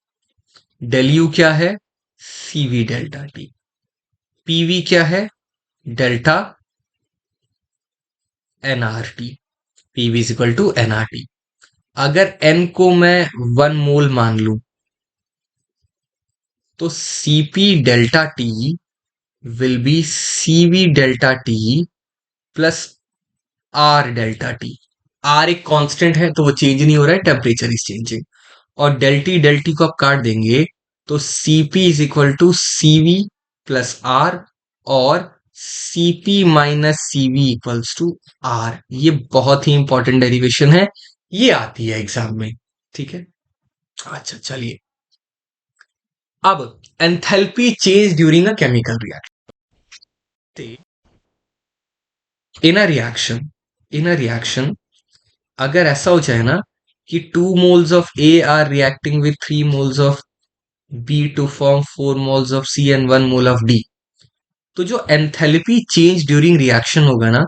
del u क्या है, cv डेल्टा टी, pv क्या है, delta nrt, pv is equal to nrt। अगर n को मैं 1 मोल मान लूं तो cp delta T will be cv delta T plus r delta T. r एक कांस्टेंट है तो वो चेंज नहीं हो रहा है, टेम्परेचर इज चेंजिंग। और डेल टी को आप काट देंगे तो cp is equal to cv plus r, और cp minus cv equals to r। ये बहुत ही इंपॉर्टेंट डेरिवेशन है, ये आती है एग्जाम में, ठीक है। अच्छा, चलिए, अब enthalpy change during a chemical reaction. In a reaction अगर ऐसा हो जाए ना कि 2 moles of A are reacting with 3 moles of B to form 4 moles of C and 1 mole of D, तो जो एंथैल्पी चेंज ड्यूरिंग रिएक्शन होगा ना,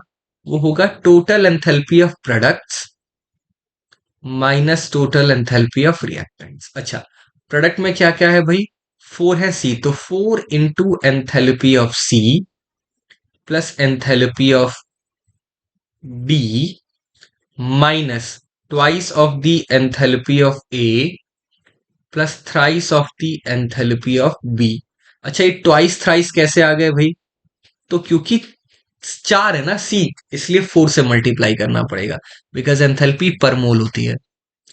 वो होगा total enthalpy of products minus total enthalpy of reactants. अच्छा, product में क्या क्या है भाई, 4 है सी, तो 4 into enthalpy of C plus enthalpy of D minus twice of the enthalpy of A plus thrice of the enthalpy of B. अच्छा, ये ट्वाइस थ्राइस कैसे आ गए भाई, तो क्योंकि 4 है ना सी, इसलिए 4 से मल्टीप्लाई करना पड़ेगा, बिकॉज एंथैल्पी पर मोल होती है।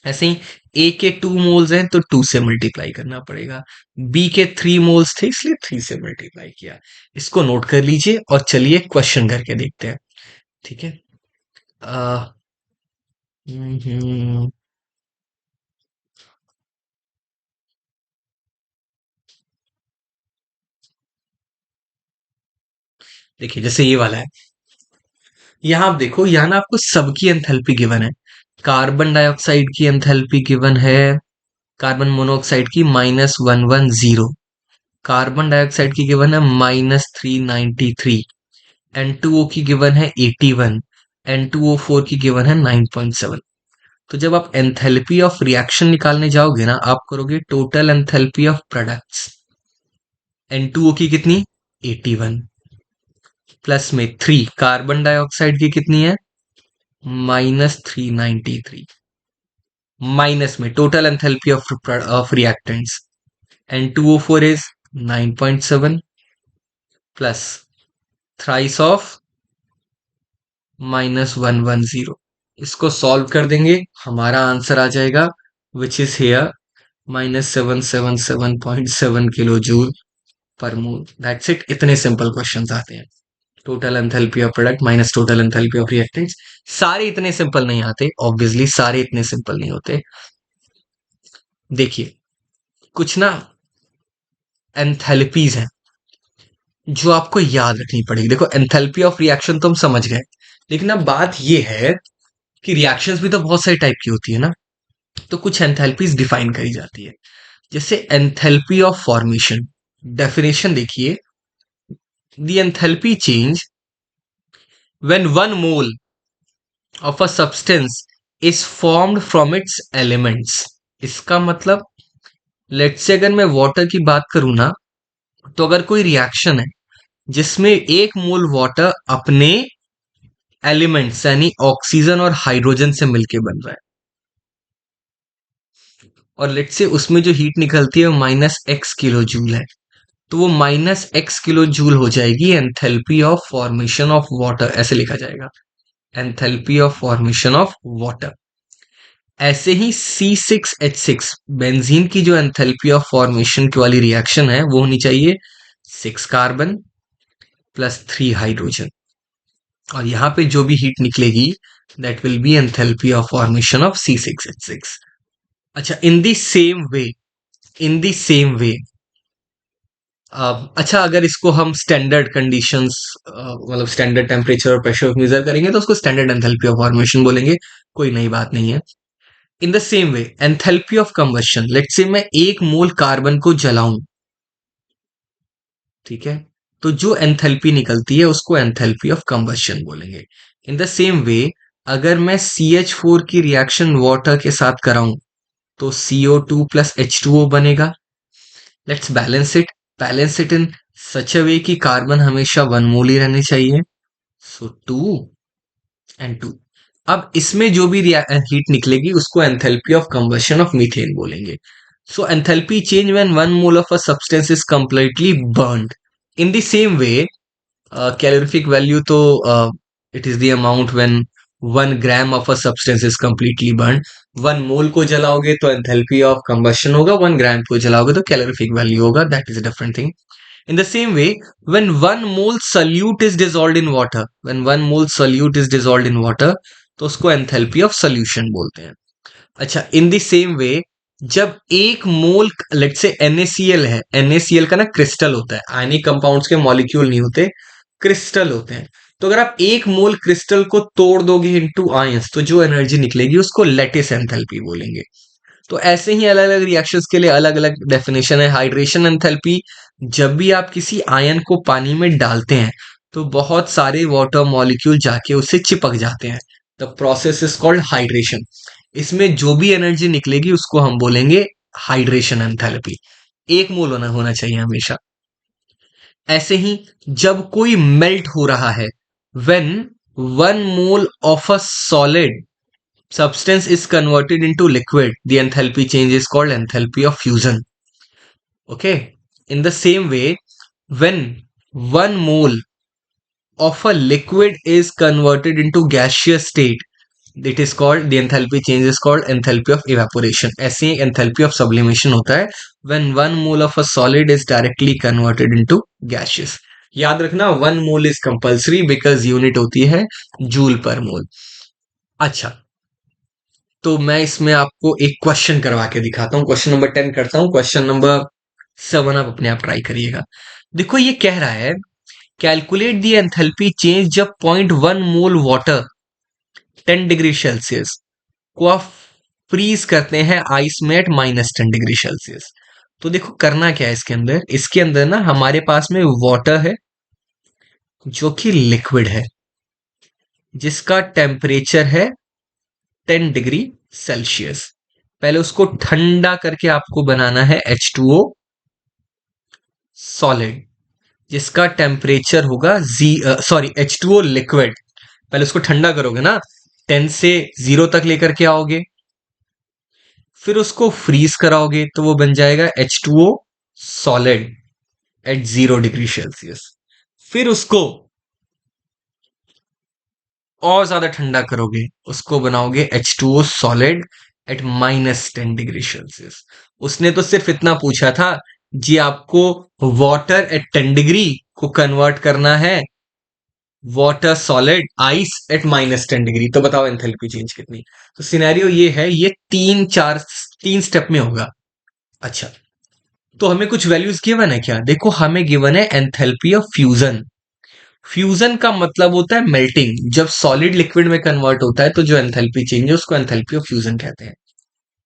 ऐसे ही ए के 2 moles हैं तो 2 से मल्टीप्लाई करना पड़ेगा, बी के 3 moles थे इसलिए 3 से मल्टीप्लाई किया। इसको नोट कर लीजिए और चलिए क्वेश्चन करके देखते हैं, ठीक है। आ, हम्म, देखिए जैसे ये वाला है, यहां आप देखो, यहां ना आपको सबकी एंथैल्पी गिवन है। कार्बन डाइऑक्साइड की एंथैल्पी गिवन है, कार्बन मोनोऑक्साइड की -110, कार्बन डाइऑक्साइड की गिवन है -393, N2O की गिवन है 81, N2O4 की गिवन है 9.7। तो जब आप एंथैल्पी ऑफ रिएक्शन निकालने जाओगे ना, आप करोगे total enthalpy of products. N2O की कितनी, 81, प्लस में 3 कार्बन डाइऑक्साइड की कितनी है, -393, माइनस में total enthalpy of reactants, N2O4 is 9.7, plus thrice of -110। इसको सॉल्व कर देंगे, हमारा आंसर आ जाएगा, which is here -777.7 kilo joule per mole. That's it. इतने सिंपल क्वेश्चंस आते हैं। Total enthalpy of product minus total enthalpy of reactants. सारे इतने सिंपल नहीं आते, ऑब्वियसली सारे इतने सिंपल नहीं होते। देखिए कुछ ना एंथैल्पीज हैं जो आपको याद रखनी पड़ेगी। देखो एंथैल्पी ऑफ रिएक्शन तो हम समझ गए, लेकिन अब बात ये है कि रिएक्शंस भी तो बहुत सारी टाइप की होती है ना, तो कुछ एंथैल्पीज डिफाइन करी जाती है। जैसे एंथैल्पी ऑफ फॉर्मेशन, डेफिनेशन देखिए, the enthalpy change when 1 mole of a substance is formed from its elements. इसका मतलब, लेट्स से अगर मैं वाटर की बात करूं ना, तो अगर कोई रिएक्शन है जिसमें 1 मोल वाटर अपने एलिमेंट्स यानी ऑक्सीजन और हाइड्रोजन से मिलके बन रहा है, और लेट्स से उसमें जो हीट निकलती है वो -x किलो जूल है, तो वो -x किलो जूल हो जाएगी enthalpy of formation of water, ऐसे लिखा जाएगा, enthalpy of formation of water. ऐसे ही C6H6 बेंजीन की जो एंथैल्पी ऑफ फॉर्मेशन की वाली रिएक्शन है वो होनी चाहिए 6 कार्बन प्लस 3 हाइड्रोजन, और यहां पे जो भी हीट निकलेगी that will be enthalpy of formation of C6H6। अच्छा, इन दी सेम वे अच्छा, अगर इसको हम स्टैंडर्ड कंडीशंस, मतलब स्टैंडर्ड टेम्परेचर और प्रेशर मेजर करेंगे तो उसको स्टैंडर्ड एंथैल्पी ऑफ फॉर्मेशन बोलेंगे, कोई नई बात नहीं है। इन the same way enthalpy of combustion, let's say मैं 1 मोल कार्बन को जलाऊं, ठीक है, तो जो एंथैल्पी निकलती है उसको एंथैल्पी ऑफ कंबशन बोलेंगे। इन द सेम वे अगर मैं CH4 की रिएक्शन वाटर के साथ कराऊं तो CO2 प्लस H2O बनेगा। लेट्स बैलेंस इट इन सच अ वे कि कार्बन हमेशा 1 मोल ही रहने चाहिए, सो 2 and 2। अब इसमें जो भी हीट निकलेगी उसको enthalpy of combustion of methane बोलेंगे। So enthalpy change when 1 mole of a substance is completely burned. In the same way calorific value तो it is the amount when 1 gram of a substance is completely burn. 1 mole को जलाओगे तो enthalpy of combustion होगा, 1 ग्राम को जलाओगे तो calorific value होगा, that is a different thing. In the same way, when 1 mole solute is dissolved in water, when 1 mole solute is dissolved in water, तो उसको एंथैल्पी ऑफ सॉल्यूशन बोलते हैं। अच्छा, इन द सेम वे जब 1 मोल, लेट से NaCl है, NaCl का ना क्रिस्टल होता है, आयनिक कंपाउंड्स के मॉलिक्यूल नहीं होते, क्रिस्टल होते हैं। तो अगर आप 1 मोल क्रिस्टल को तोड़ दोगे इनटू आयंस तो जो एनर्जी निकलेगी उसको लेटिस एंथैल्पी बोलेंगे। तो ऐसे ही अलग अलग रिएक्शंस के लिए अलग अलग डेफिनेशन है। हाइड्रेशन एंथैल्पी, जब भी आप किसी आयन को पानी में डालते हैं तो बहुत सारे वाटर मॉलिक्यूल जाके उससे चिपक जाते हैं, the process is called hydration. इसमें जो भी एनर्जी निकलेगी उसको हम बोलेंगे हाइड्रेशन एंथैल्पी। 1 मोल होना चाहिए हमेशा। ऐसे ही जब कोई मेल्ट हो रहा है, when 1 mole of a solid substance is converted into liquid, the enthalpy change is called enthalpy of fusion. Okay, in the same way when 1 mole of a liquid is converted into gaseous state, it is called, the enthalpy change is called enthalpy of evaporation. ऐसे ही enthalpy of sublimation होता है when 1 mole of a solid is directly converted into gaseous. याद रखना 1 mole is compulsory because unit होती है joule per मोल। अच्छा, तो मैं इसमें आपको एक क्वेश्चन करवा के दिखाता हूं, क्वेश्चन नंबर 10 करता हूं, क्वेश्चन नंबर 7 आप अपने आप ट्राई करिएगा। देखो ये कह रहा है कैलकुलेट द एंथैल्पी चेंज जब 0.1 मोल वाटर 10 डिग्री सेल्सियस को आप फ्रीज करते हैं आइस में एट -10 डिग्री सेल्सियस। तो देखो करना क्या है इसके अंदर ना हमारे पास में वाटर है जो कि लिक्विड है, जिसका टेम्परेचर है 10 डिग्री सेल्सियस। पहले उसको ठंडा करके आपको बनाना है H2O सॉलिड, जिसका टेम्परेचर होगा H2O लिक्विड। पहले उसको ठंडा करोगे ना, 10 से 0 तक लेकर के आओगे, फिर उसको फ्रीज कराओगे तो वो बन जाएगा H2O solid at 0 degree Celsius. फिर उसको और ज्यादा ठंडा करोगे, उसको बनाओगे H2O solid at -10 degree Celsius. उसने तो सिर्फ इतना पूछा था जी, आपको वाटर एट 10 डिग्री को कन्वर्ट करना है water solid ice eight -10 degree, तो बताओ एंथैल्पी चेंज कितनी। तो सिनेरियो ये है, ये 3 स्टेप में होगा। अच्छा, तो हमें कुछ वैल्यूज गिवन है क्या? देखो हमें गिवन है एंथैल्पी ऑफ फ्यूजन। फ्यूजन का मतलब होता है मेल्टिंग। जब सॉलिड लिक्विड में कन्वर्ट होता है तो जो एंथैल्पी चेंज है उसको एंथैल्पी ऑफ फ्यूजन कहते हैं।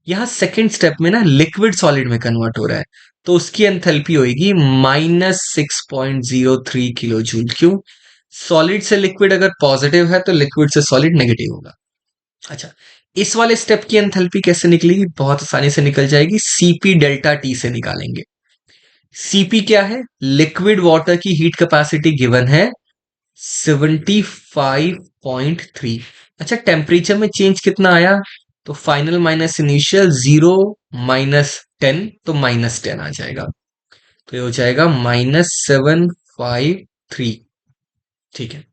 यहाँ सेकेंड स्टेप में ना लिक्विड सॉलिड में कन्वर्ट हो रहा है, तो उसकी एंथैल्पी होगी -6.03 किलो जूल। क्यों? सॉलिड से लिक्विड अगर पॉजिटिव है तो लिक्विड से सॉलिड नेगेटिव होगा। अच्छा, इस वाले स्टेप की एंथैल्पी कैसे निकलेगी? बहुत आसानी से निकल जाएगी, सीपी डेल्टा टी से निकालेंगे। सीपी क्या है? लिक्विड वाटर की हीट कैपेसिटी गिवन है 75.3। अच्छा, टेम्परेचर में चेंज कितना आया? तो फाइनल माइनस इनिशियल 0 -10, तो -10 आ जाएगा, तो ये हो जाएगा -753। ठीक है,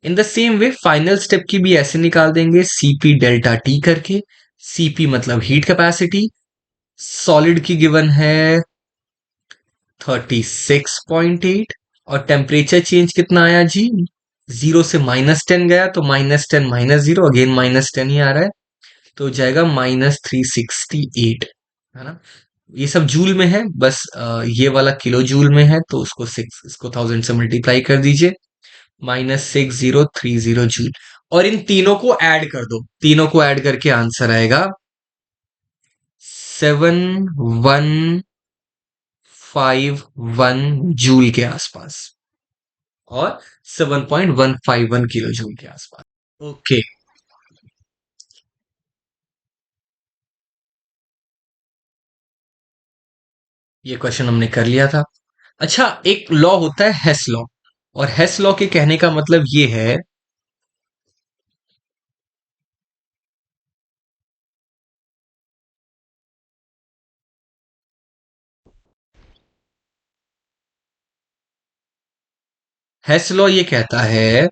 इन the same way final step की भी ऐसे निकाल देंगे, सीपी डेल्टा टी करके। सीपी मतलब हीट कैपेसिटी, सॉलिड की गिवन है 36.8, और टेम्परेचर चेंज कितना आया जी? 0 से -10 गया, तो -10 -0 अगेन -10 ही आ रहा है, तो हो जाएगा -368, है ना। ये सब जूल में है, बस ये वाला किलो जूल में है, तो उसको 1000 से मल्टीप्लाई कर दीजिए, -6030 जूल। और इन तीनों को ऐड कर दो, तीनों को ऐड करके आंसर आएगा 7151 जूल के आसपास, और 7.151 किलो जूल के आसपास। ओके, ये क्वेश्चन हमने कर लिया था। अच्छा, एक लॉ होता है हेस लॉ, और हेस लॉ के कहने का मतलब ये है, हेस लॉ ये कहता है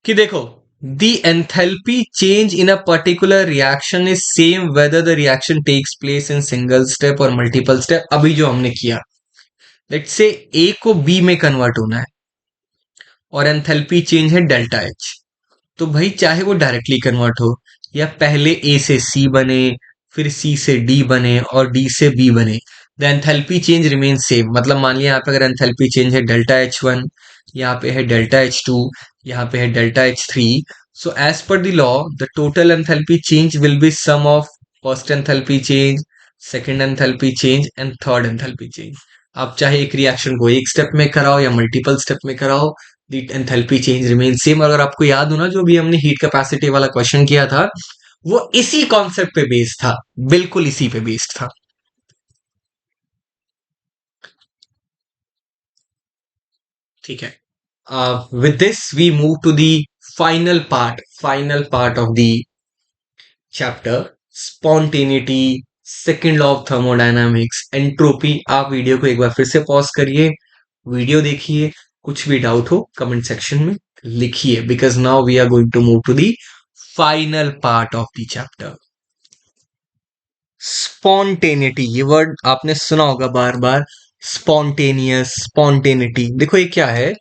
कि देखो, the enthalpy change in a particular reaction is same whether the reaction takes place in single step और मल्टीपल स्टेप। अभी जो हमने किया, लेट्स से ए को बी में कन्वर्ट होना है और एंथैल्पी चेंज है डेल्टा एच, तो भाई चाहे वो डायरेक्टली कन्वर्ट हो या पहले ए से सी बने, फिर सी से डी बने और डी से बी बने, the enthalpy change remain same. मतलब मान लिया यहाँ पे अगर एंथैल्पी चेंज है डेल्टा H1, यहाँ पे है डेल्टा H2, यहाँ पे है delta H3, so as per the law the total enthalpy change will be sum of first enthalpy change, second enthalpy change and third enthalpy change. आप चाहे एक रिएक्शन को एक स्टेप में कराओ या मल्टीपल स्टेप में कराओ, the enthalpy change remain same. अगर आपको याद हो ना, जो भी हमने हीट कैपेसिटी वाला क्वेश्चन किया था, वो इसी कॉन्सेप्ट पे बेस्ड था, बिल्कुल इसी पे बेस्ड था। ठीक है, with this we move to the final part of the chapter, spontaneity, second law of thermodynamics, entropy। आप वीडियो को एक बार फिर से पॉज करिए, वीडियो देखिए, कुछ भी डाउट हो कमेंट सेक्शन में लिखिए, because now we are going to move to the final part of the chapter. Spontaneity, ये वर्ड आपने सुना होगा बार बार, स्पॉन्टेनियस, स्पॉन्टेनिटी। देखो ये क्या है?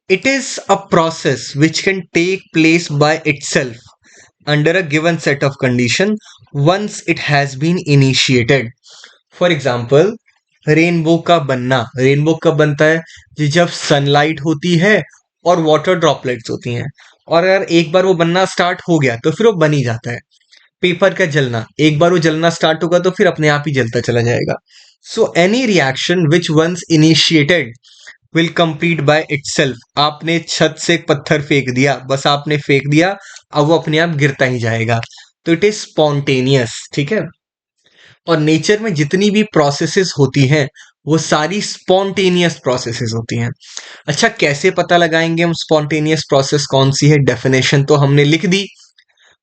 It is a process which can take place by itself under a given set of condition once it has been initiated. For example, rainbow का बनना। रेनबो कब बनता है? जी जब सनलाइट होती है और वाटर ड्रॉपलेट्स होती हैं, और अगर एक बार वो बनना स्टार्ट हो गया तो फिर वो बन ही जाता है। पेपर का जलना, एक बार वो जलना स्टार्ट होगा तो फिर अपने आप ही जलता चला जाएगा। So any reaction which once initiated will complete by itself. आपने छत से एक पत्थर फेंक दिया, बस आपने फेंक दिया, अब वो अपने आप गिरता ही जाएगा। तो इट इज स्पॉन्टेनियस, ठीक है। और नेचर में जितनी भी प्रोसेसेस होती हैं वो सारी स्पॉन्टेनियस प्रोसेसेस होती हैं। अच्छा, कैसे पता लगाएंगे हम स्पॉन्टेनियस प्रोसेस कौन सी है? डेफिनेशन तो हमने लिख दी,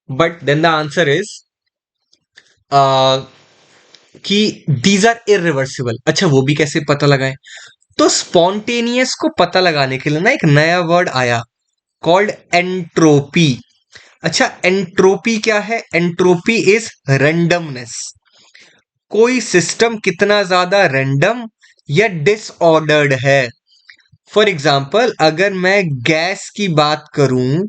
but then the answer is कि दीज आर इरिवर्सिबल। अच्छा, वो भी कैसे पता लगाएं? तो स्पॉन्टेनियस को पता लगाने के लिए ना एक नया वर्ड आया, कॉल्ड एंट्रोपी। अच्छा, एंट्रोपी क्या है? Entropy is randomness. कोई सिस्टम कितना ज्यादा रैंडम या डिसऑर्डर्ड है। फॉर एग्जाम्पल, अगर मैं गैस की बात करूं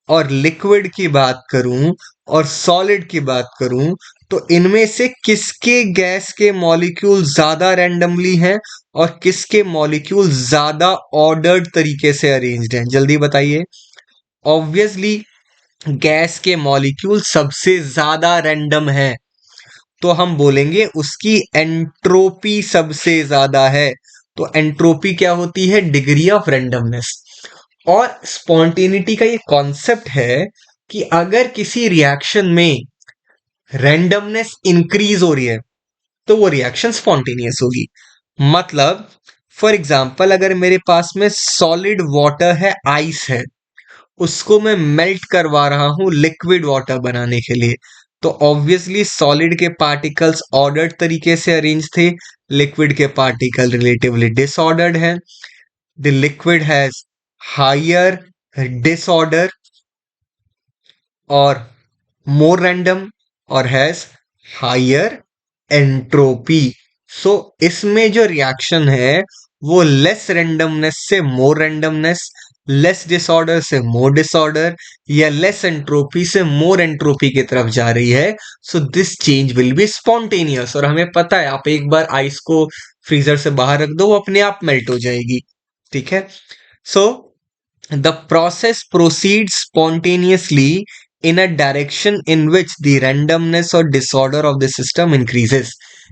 और लिक्विड की बात करूं और सॉलिड की बात करूं, तो इनमें से किसके गैस के मॉलिक्यूल ज्यादा रैंडमली हैं और किसके मॉलिक्यूल ज्यादा ऑर्डर्ड तरीके से अरेंज्ड हैं? जल्दी बताइए। ऑब्वियसली गैस के मॉलिक्यूल सबसे ज्यादा रैंडम है, तो हम बोलेंगे उसकी एंट्रोपी सबसे ज्यादा है। तो एंट्रोपी क्या होती है? Degree of randomness. और स्पॉन्टेनिटी का ये कॉन्सेप्ट है कि अगर किसी रिएक्शन में रैंडमनेस इंक्रीज हो रही है तो वो रिएक्शन स्पॉन्टेनियस होगी। मतलब फॉर एग्जाम्पल, अगर मेरे पास में सॉलिड वाटर है, आइस है, उसको मैं मेल्ट करवा रहा हूं लिक्विड वाटर बनाने के लिए, तो ऑब्वियसली सॉलिड के पार्टिकल्स ऑर्डर्ड तरीके से अरेंज थे, लिक्विड के पार्टिकल रिलेटिवली डिसऑर्डर्ड है। The liquid has higher disorder और मोर रैंडम और हैज हायर एंट्रोपी। सो इसमें जो रिएक्शन है वो लेस रैंडमनेस से मोर रैंडमनेस, लेस डिसऑर्डर से मोर डिसऑर्डर, या लेस एंट्रोपी से मोर एंट्रोपी की तरफ जा रही है। So this change will be spontaneous. और हमें पता है, आप एक बार आइस को फ्रीजर से बाहर रख दो, वो अपने आप मेल्ट हो जाएगी, ठीक है। सो the process proceeds spontaneously in a direction in which the randomness or disorder of the system increases.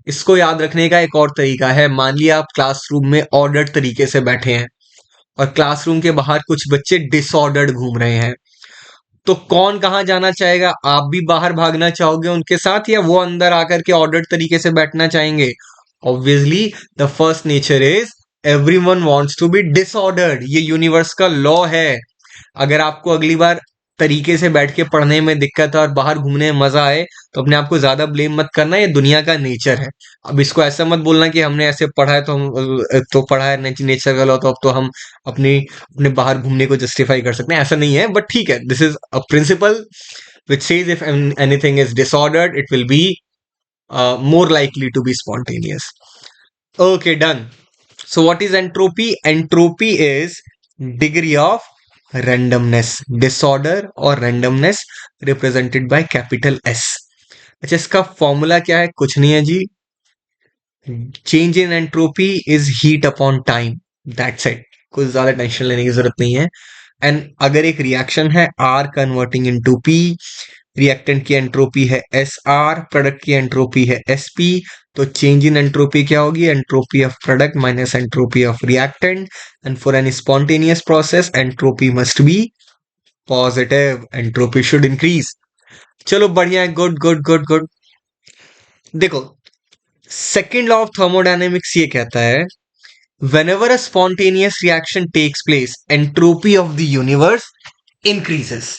इसको याद रखने का एक और तरीका है। मान लिया आप क्लासरूम में ऑर्डर्ड तरीके से बैठे हैं और क्लासरूम के बाहर कुछ बच्चे डिसऑर्डर्ड घूम रहे हैं, तो कौन कहाँ जाना चाहेगा? आप भी बाहर भागना चाहोगे उनके साथ, या वो अंदर आकर के ऑर्डर्ड तरीके से बैठना चाहेंगे? Obviously the first nature is everyone wants to be disordered. ये यूनिवर्स का लॉ है। अगर आपको अगली बार तरीके से बैठ के पढ़ने में दिक्कत है और बाहर घूमने में मजा आए, तो अपने आप को ज्यादा ब्लेम मत करना, ये दुनिया का नेचर है। अब इसको ऐसा मत बोलना कि हमने ऐसे पढ़ा है तो हम तो पढ़ा है नेचर का लॉ, तो अब तो हम अपनी अपने बाहर घूमने को जस्टिफाई कर सकते हैं। ऐसा नहीं है, बट ठीक है, this is a principle which says if anything is disordered, it will be more likely to be spontaneous. Okay, done. So what is entropy? Entropy is degree of randomness, disorder or randomness represented by capital S. अच्छा, इसका formula क्या है? कुछ नहीं है जी, change in entropy is heat upon time, that's it. कुछ ज्यादा टेंशन लेने की जरूरत नहीं है। एंड अगर एक रिएक्शन है R converting into P, reactant की एंट्रोपी है SR, प्रोडक्ट की एंट्रोपी है SP, तो चेंज इन एंट्रोपी क्या होगी? Entropy of product minus entropy of reactant. And for any spontaneous process entropy must be positive, entropy should increase. चलो बढ़िया है, गुड गुड गुड गुड। देखो, सेकेंड लॉ ऑफ थर्मोडायनेमिक्स ये कहता है, whenever a spontaneous reaction takes place, entropy of the universe increases.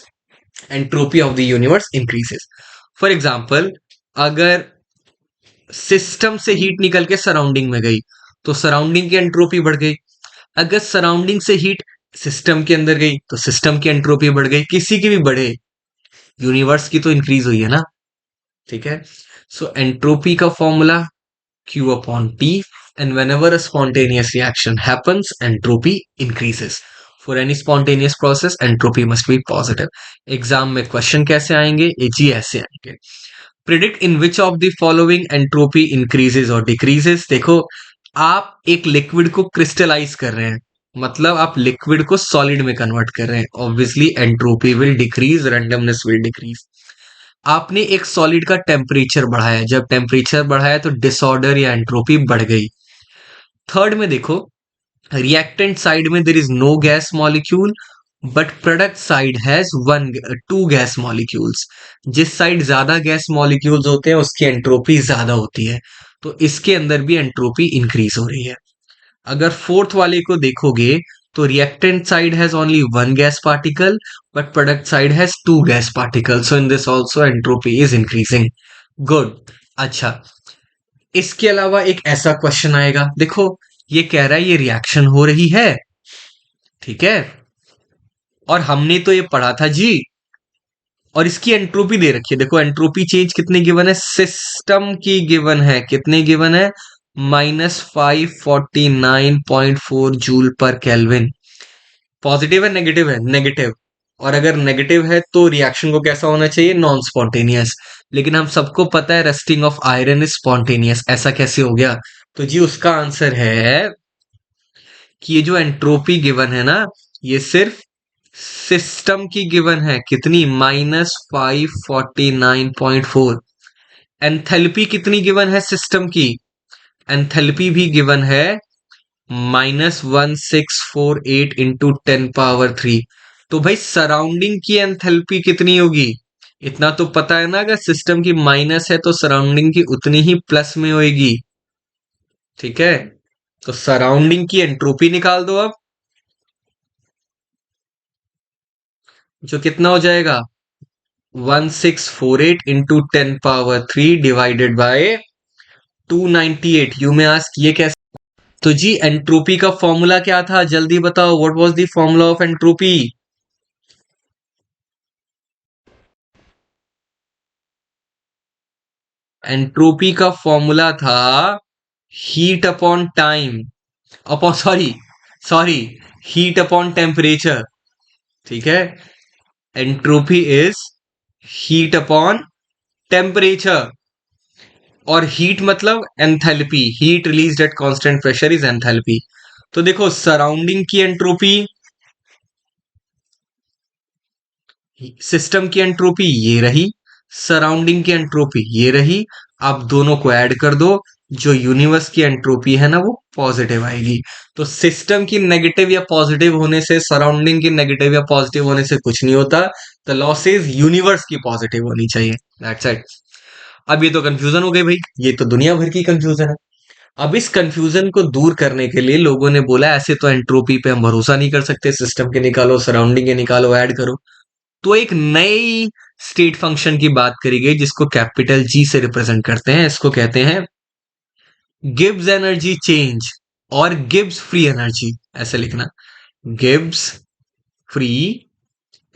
Entropy of the universe increases. For example, अगर system से heat निकल के सराउंडिंग में गई तो सराउंडिंग की एंट्रोपी बढ़ गई। अगर सराउंडिंग से हीट सिस्टम के अंदर गई तो सिस्टम की एंट्रोपी बढ़ गई। किसी की भी बढ़े, यूनिवर्स की तो इंक्रीज हुई है ना, ठीक है। सो एंट्रोपी का formula Q upon T, and whenever a spontaneous reaction happens, entropy increases. For any spontaneous process, entropy must be positive. Exam में क्वेश्चन कैसे आएंगे? जी ऐसे आएंगे। Predict in which of the following entropy increases और decreases. देखो, आप एक liquid को क्रिस्टलाइज कर रहे हैं, मतलब आप लिक्विड को सॉलिड में कन्वर्ट कर रहे हैं, obviously entropy will decrease, randomness will decrease. आपने एक सॉलिड का टेम्परेचर बढ़ाया, जब टेम्परेचर बढ़ाया तो डिसऑर्डर या एंट्रोपी बढ़ गई। थर्ड में देखो, रिएक्टेंट साइड में there is no gas molecule, but product side has one two gas molecules. जिस साइड ज्यादा गैस मॉलिक्यूल्स होते हैं उसकी एंट्रोपी ज्यादा होती है, तो इसके अंदर भी एंट्रोपी इंक्रीज हो रही है। अगर फोर्थ वाले को देखोगे तो reactant side has only one gas particle, but product side has two gas particle, so in this also entropy is increasing. Good. अच्छा, इसके अलावा एक ऐसा क्वेश्चन आएगा, देखो ये कह रहा है ये रिएक्शन हो रही है, ठीक है, और हमने तो ये पढ़ा था जी, और इसकी एंट्रोपी दे रखी है। देखो एंट्रोपी चेंज कितनी गिवन है, सिस्टम की गिवन है, कितनी गिवन है, -549.4 जूल पर केल्विन। पॉजिटिव है नेगेटिव है, नेगेटिव। और अगर नेगेटिव है तो रिएक्शन को कैसा होना चाहिए, नॉन स्पॉन्टेनियस। लेकिन हम सबको पता है rusting of iron is spontaneous, ऐसा कैसे हो गया? तो जी उसका आंसर है कि ये जो एंट्रोपी गिवन है ना, ये सिर्फ सिस्टम की गिवन है, कितनी, -549.4। एंथैल्पी कितनी गिवन है सिस्टम की, एंथैल्पी भी गिवन है -1648 इंटू 10 पावर 3। तो भाई सराउंडिंग की एंथैल्पी कितनी होगी, इतना तो पता है ना, अगर सिस्टम की माइनस है तो सराउंडिंग की उतनी ही प्लस में होगी, ठीक है। तो सराउंडिंग की एंट्रोपी निकाल दो अब, जो कितना हो जाएगा, 1648 into 10 power 3 divided by 298। You में आस्क ये कैसे? तो जी एंट्रोपी का फॉर्मूला क्या था, जल्दी बताओ, what was the formula of entropy? Entropy का फॉर्मूला था heat upon time, upon sorry sorry heat upon temperature, ठीक है। Entropy is heat upon temperature, और हीट मतलब enthalpy, heat released at constant pressure is enthalpy. तो देखो surrounding की entropy, system की एंट्रोपी ये रही, सराउंडिंग की एंट्रोपी ये रही। आप दोनों को ऐड कर दो, जो यूनिवर्स की एंट्रोपी है ना वो पॉजिटिव आएगी। तो सिस्टम की नेगेटिव या पॉजिटिव होने से, सराउंडिंग की नेगेटिव या पॉजिटिव होने से कुछ नहीं होता। द लॉस इज यूनिवर्स की पॉजिटिव होनी चाहिए, दैट्स इट। अब ये तो कंफ्यूजन हो गई भाई, ये तो दुनिया भर की कंफ्यूजन है। अब इस कंफ्यूजन को दूर करने के लिए लोगों ने बोला ऐसे तो एंट्रोपी पे हम भरोसा नहीं कर सकते, सिस्टम के निकालो, सराउंडिंग के निकालो, ऐड करो। तो एक नई स्टेट फंक्शन की बात करी गई जिसको कैपिटल जी से रिप्रेजेंट करते हैं, इसको कहते हैं गिब्स एनर्जी चेंज और गिब्स फ्री एनर्जी, ऐसे लिखना, गिब्स फ्री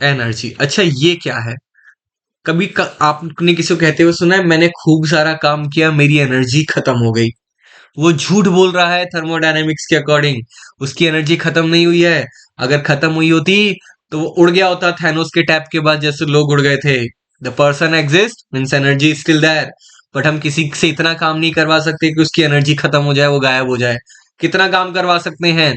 एनर्जी। अच्छा ये क्या है? कभी आपने किसी को कहते हुए सुना है मैंने खूब सारा काम किया मेरी एनर्जी खत्म हो गई? वो झूठ बोल रहा है थर्मोडायनेमिक्स के अकॉर्डिंग, उसकी एनर्जी खत्म नहीं हुई है। अगर खत्म हुई होती तो वो उड़ गया होता थैनोस के टैप के बाद, जैसे लोग उड़ गए थे। The person exist means energy still there, but हम किसी से इतना काम नहीं करवा सकते कि उसकी एनर्जी खत्म हो जाए, वो गायब हो जाए। कितना काम करवा सकते हैं,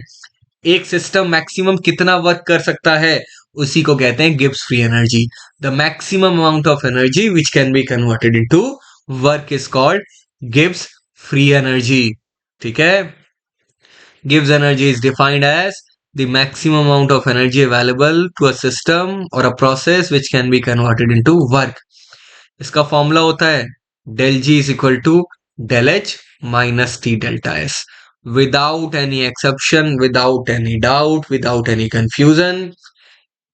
एक सिस्टम मैक्सिमम कितना वर्क कर सकता है, उसी को कहते हैं Gibbs free energy. The maximum amount of energy which can be converted into work is called Gibbs free energy, ठीक है। गिव्स energy is defined as the maximum amount of energy available to a system or a process which can be converted into work। इसका formula होता है del G is equal to del H minus T delta S, without any exception, without any doubt, without any confusion,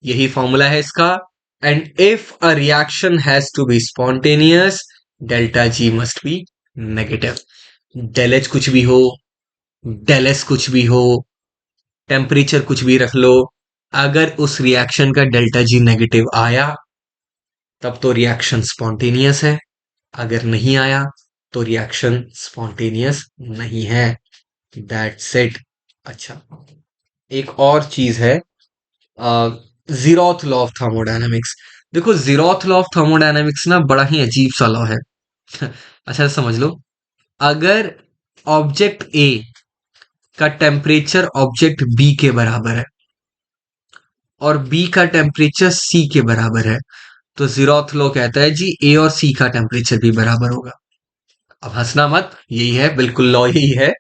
यही formula है इसका। and if a reaction has to be spontaneous, delta G must be negative। del H कुछ भी हो, del S कुछ भी हो, temperature कुछ भी रख लो, अगर उस रिएक्शन का डेल्टा जी नेगेटिव आया तब तो रिएक्शन स्पॉन्टेनियस है, अगर नहीं आया तो रिएक्शन स्पॉन्टेनियस नहीं है, दैट्स इट। अच्छा एक और चीज है, जीरोथ लॉ ऑफ थर्मोडायनेमिक्स। देखो जीरोथ लॉ ऑफ थर्मोडायनेमिक्स ना बड़ा ही अजीब सा लॉ है। अच्छा समझ लो, अगर ऑब्जेक्ट ए का टेम्परेचर ऑब्जेक्ट बी के बराबर है और बी का टेम्परेचर सी के बराबर है, तो जीरोथ लॉ कहता है जी ए और सी का टेम्परेचर भी बराबर होगा। अब हंसना मत, यही है, बिल्कुल लॉ यही है,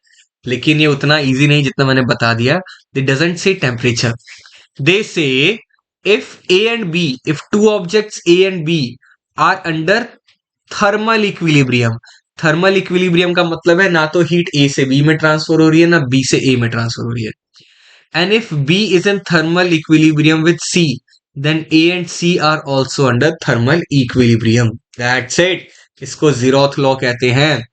लेकिन ये उतना इजी नहीं जितना मैंने बता दिया। दे doesn't say temperature, they say if A and B, if two objects A and B are under thermal equilibrium. Thermal equilibrium का मतलब है ना तो हीट ए से बी में ट्रांसफर हो रही है ना बी से ए में ट्रांसफर हो रही है। And if B is in thermal equilibrium with C, then A and C are also under thermal equilibrium. That's it, इसको जीरोथ लॉ कहते हैं।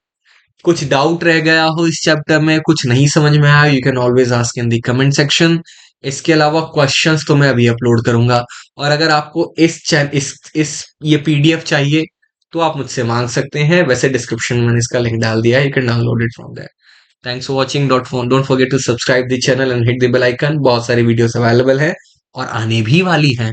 कुछ डाउट रह गया हो इस चैप्टर में, कुछ नहीं समझ में आया, you can always ask in the comment section. इसके अलावा क्वेश्चंस तो मैं अभी अपलोड करूंगा, और अगर आपको इस ये पीडीएफ चाहिए तो आप मुझसे मांग सकते हैं। वैसे डिस्क्रिप्शन में मैंने इसका लिंक डाल दिया है, you can download it from there. Thanks for watching, don't forget to subscribe the channel and hit the bell icon. बहुत सारी वीडियोस अवेलेबल है और आने भी वाली हैं।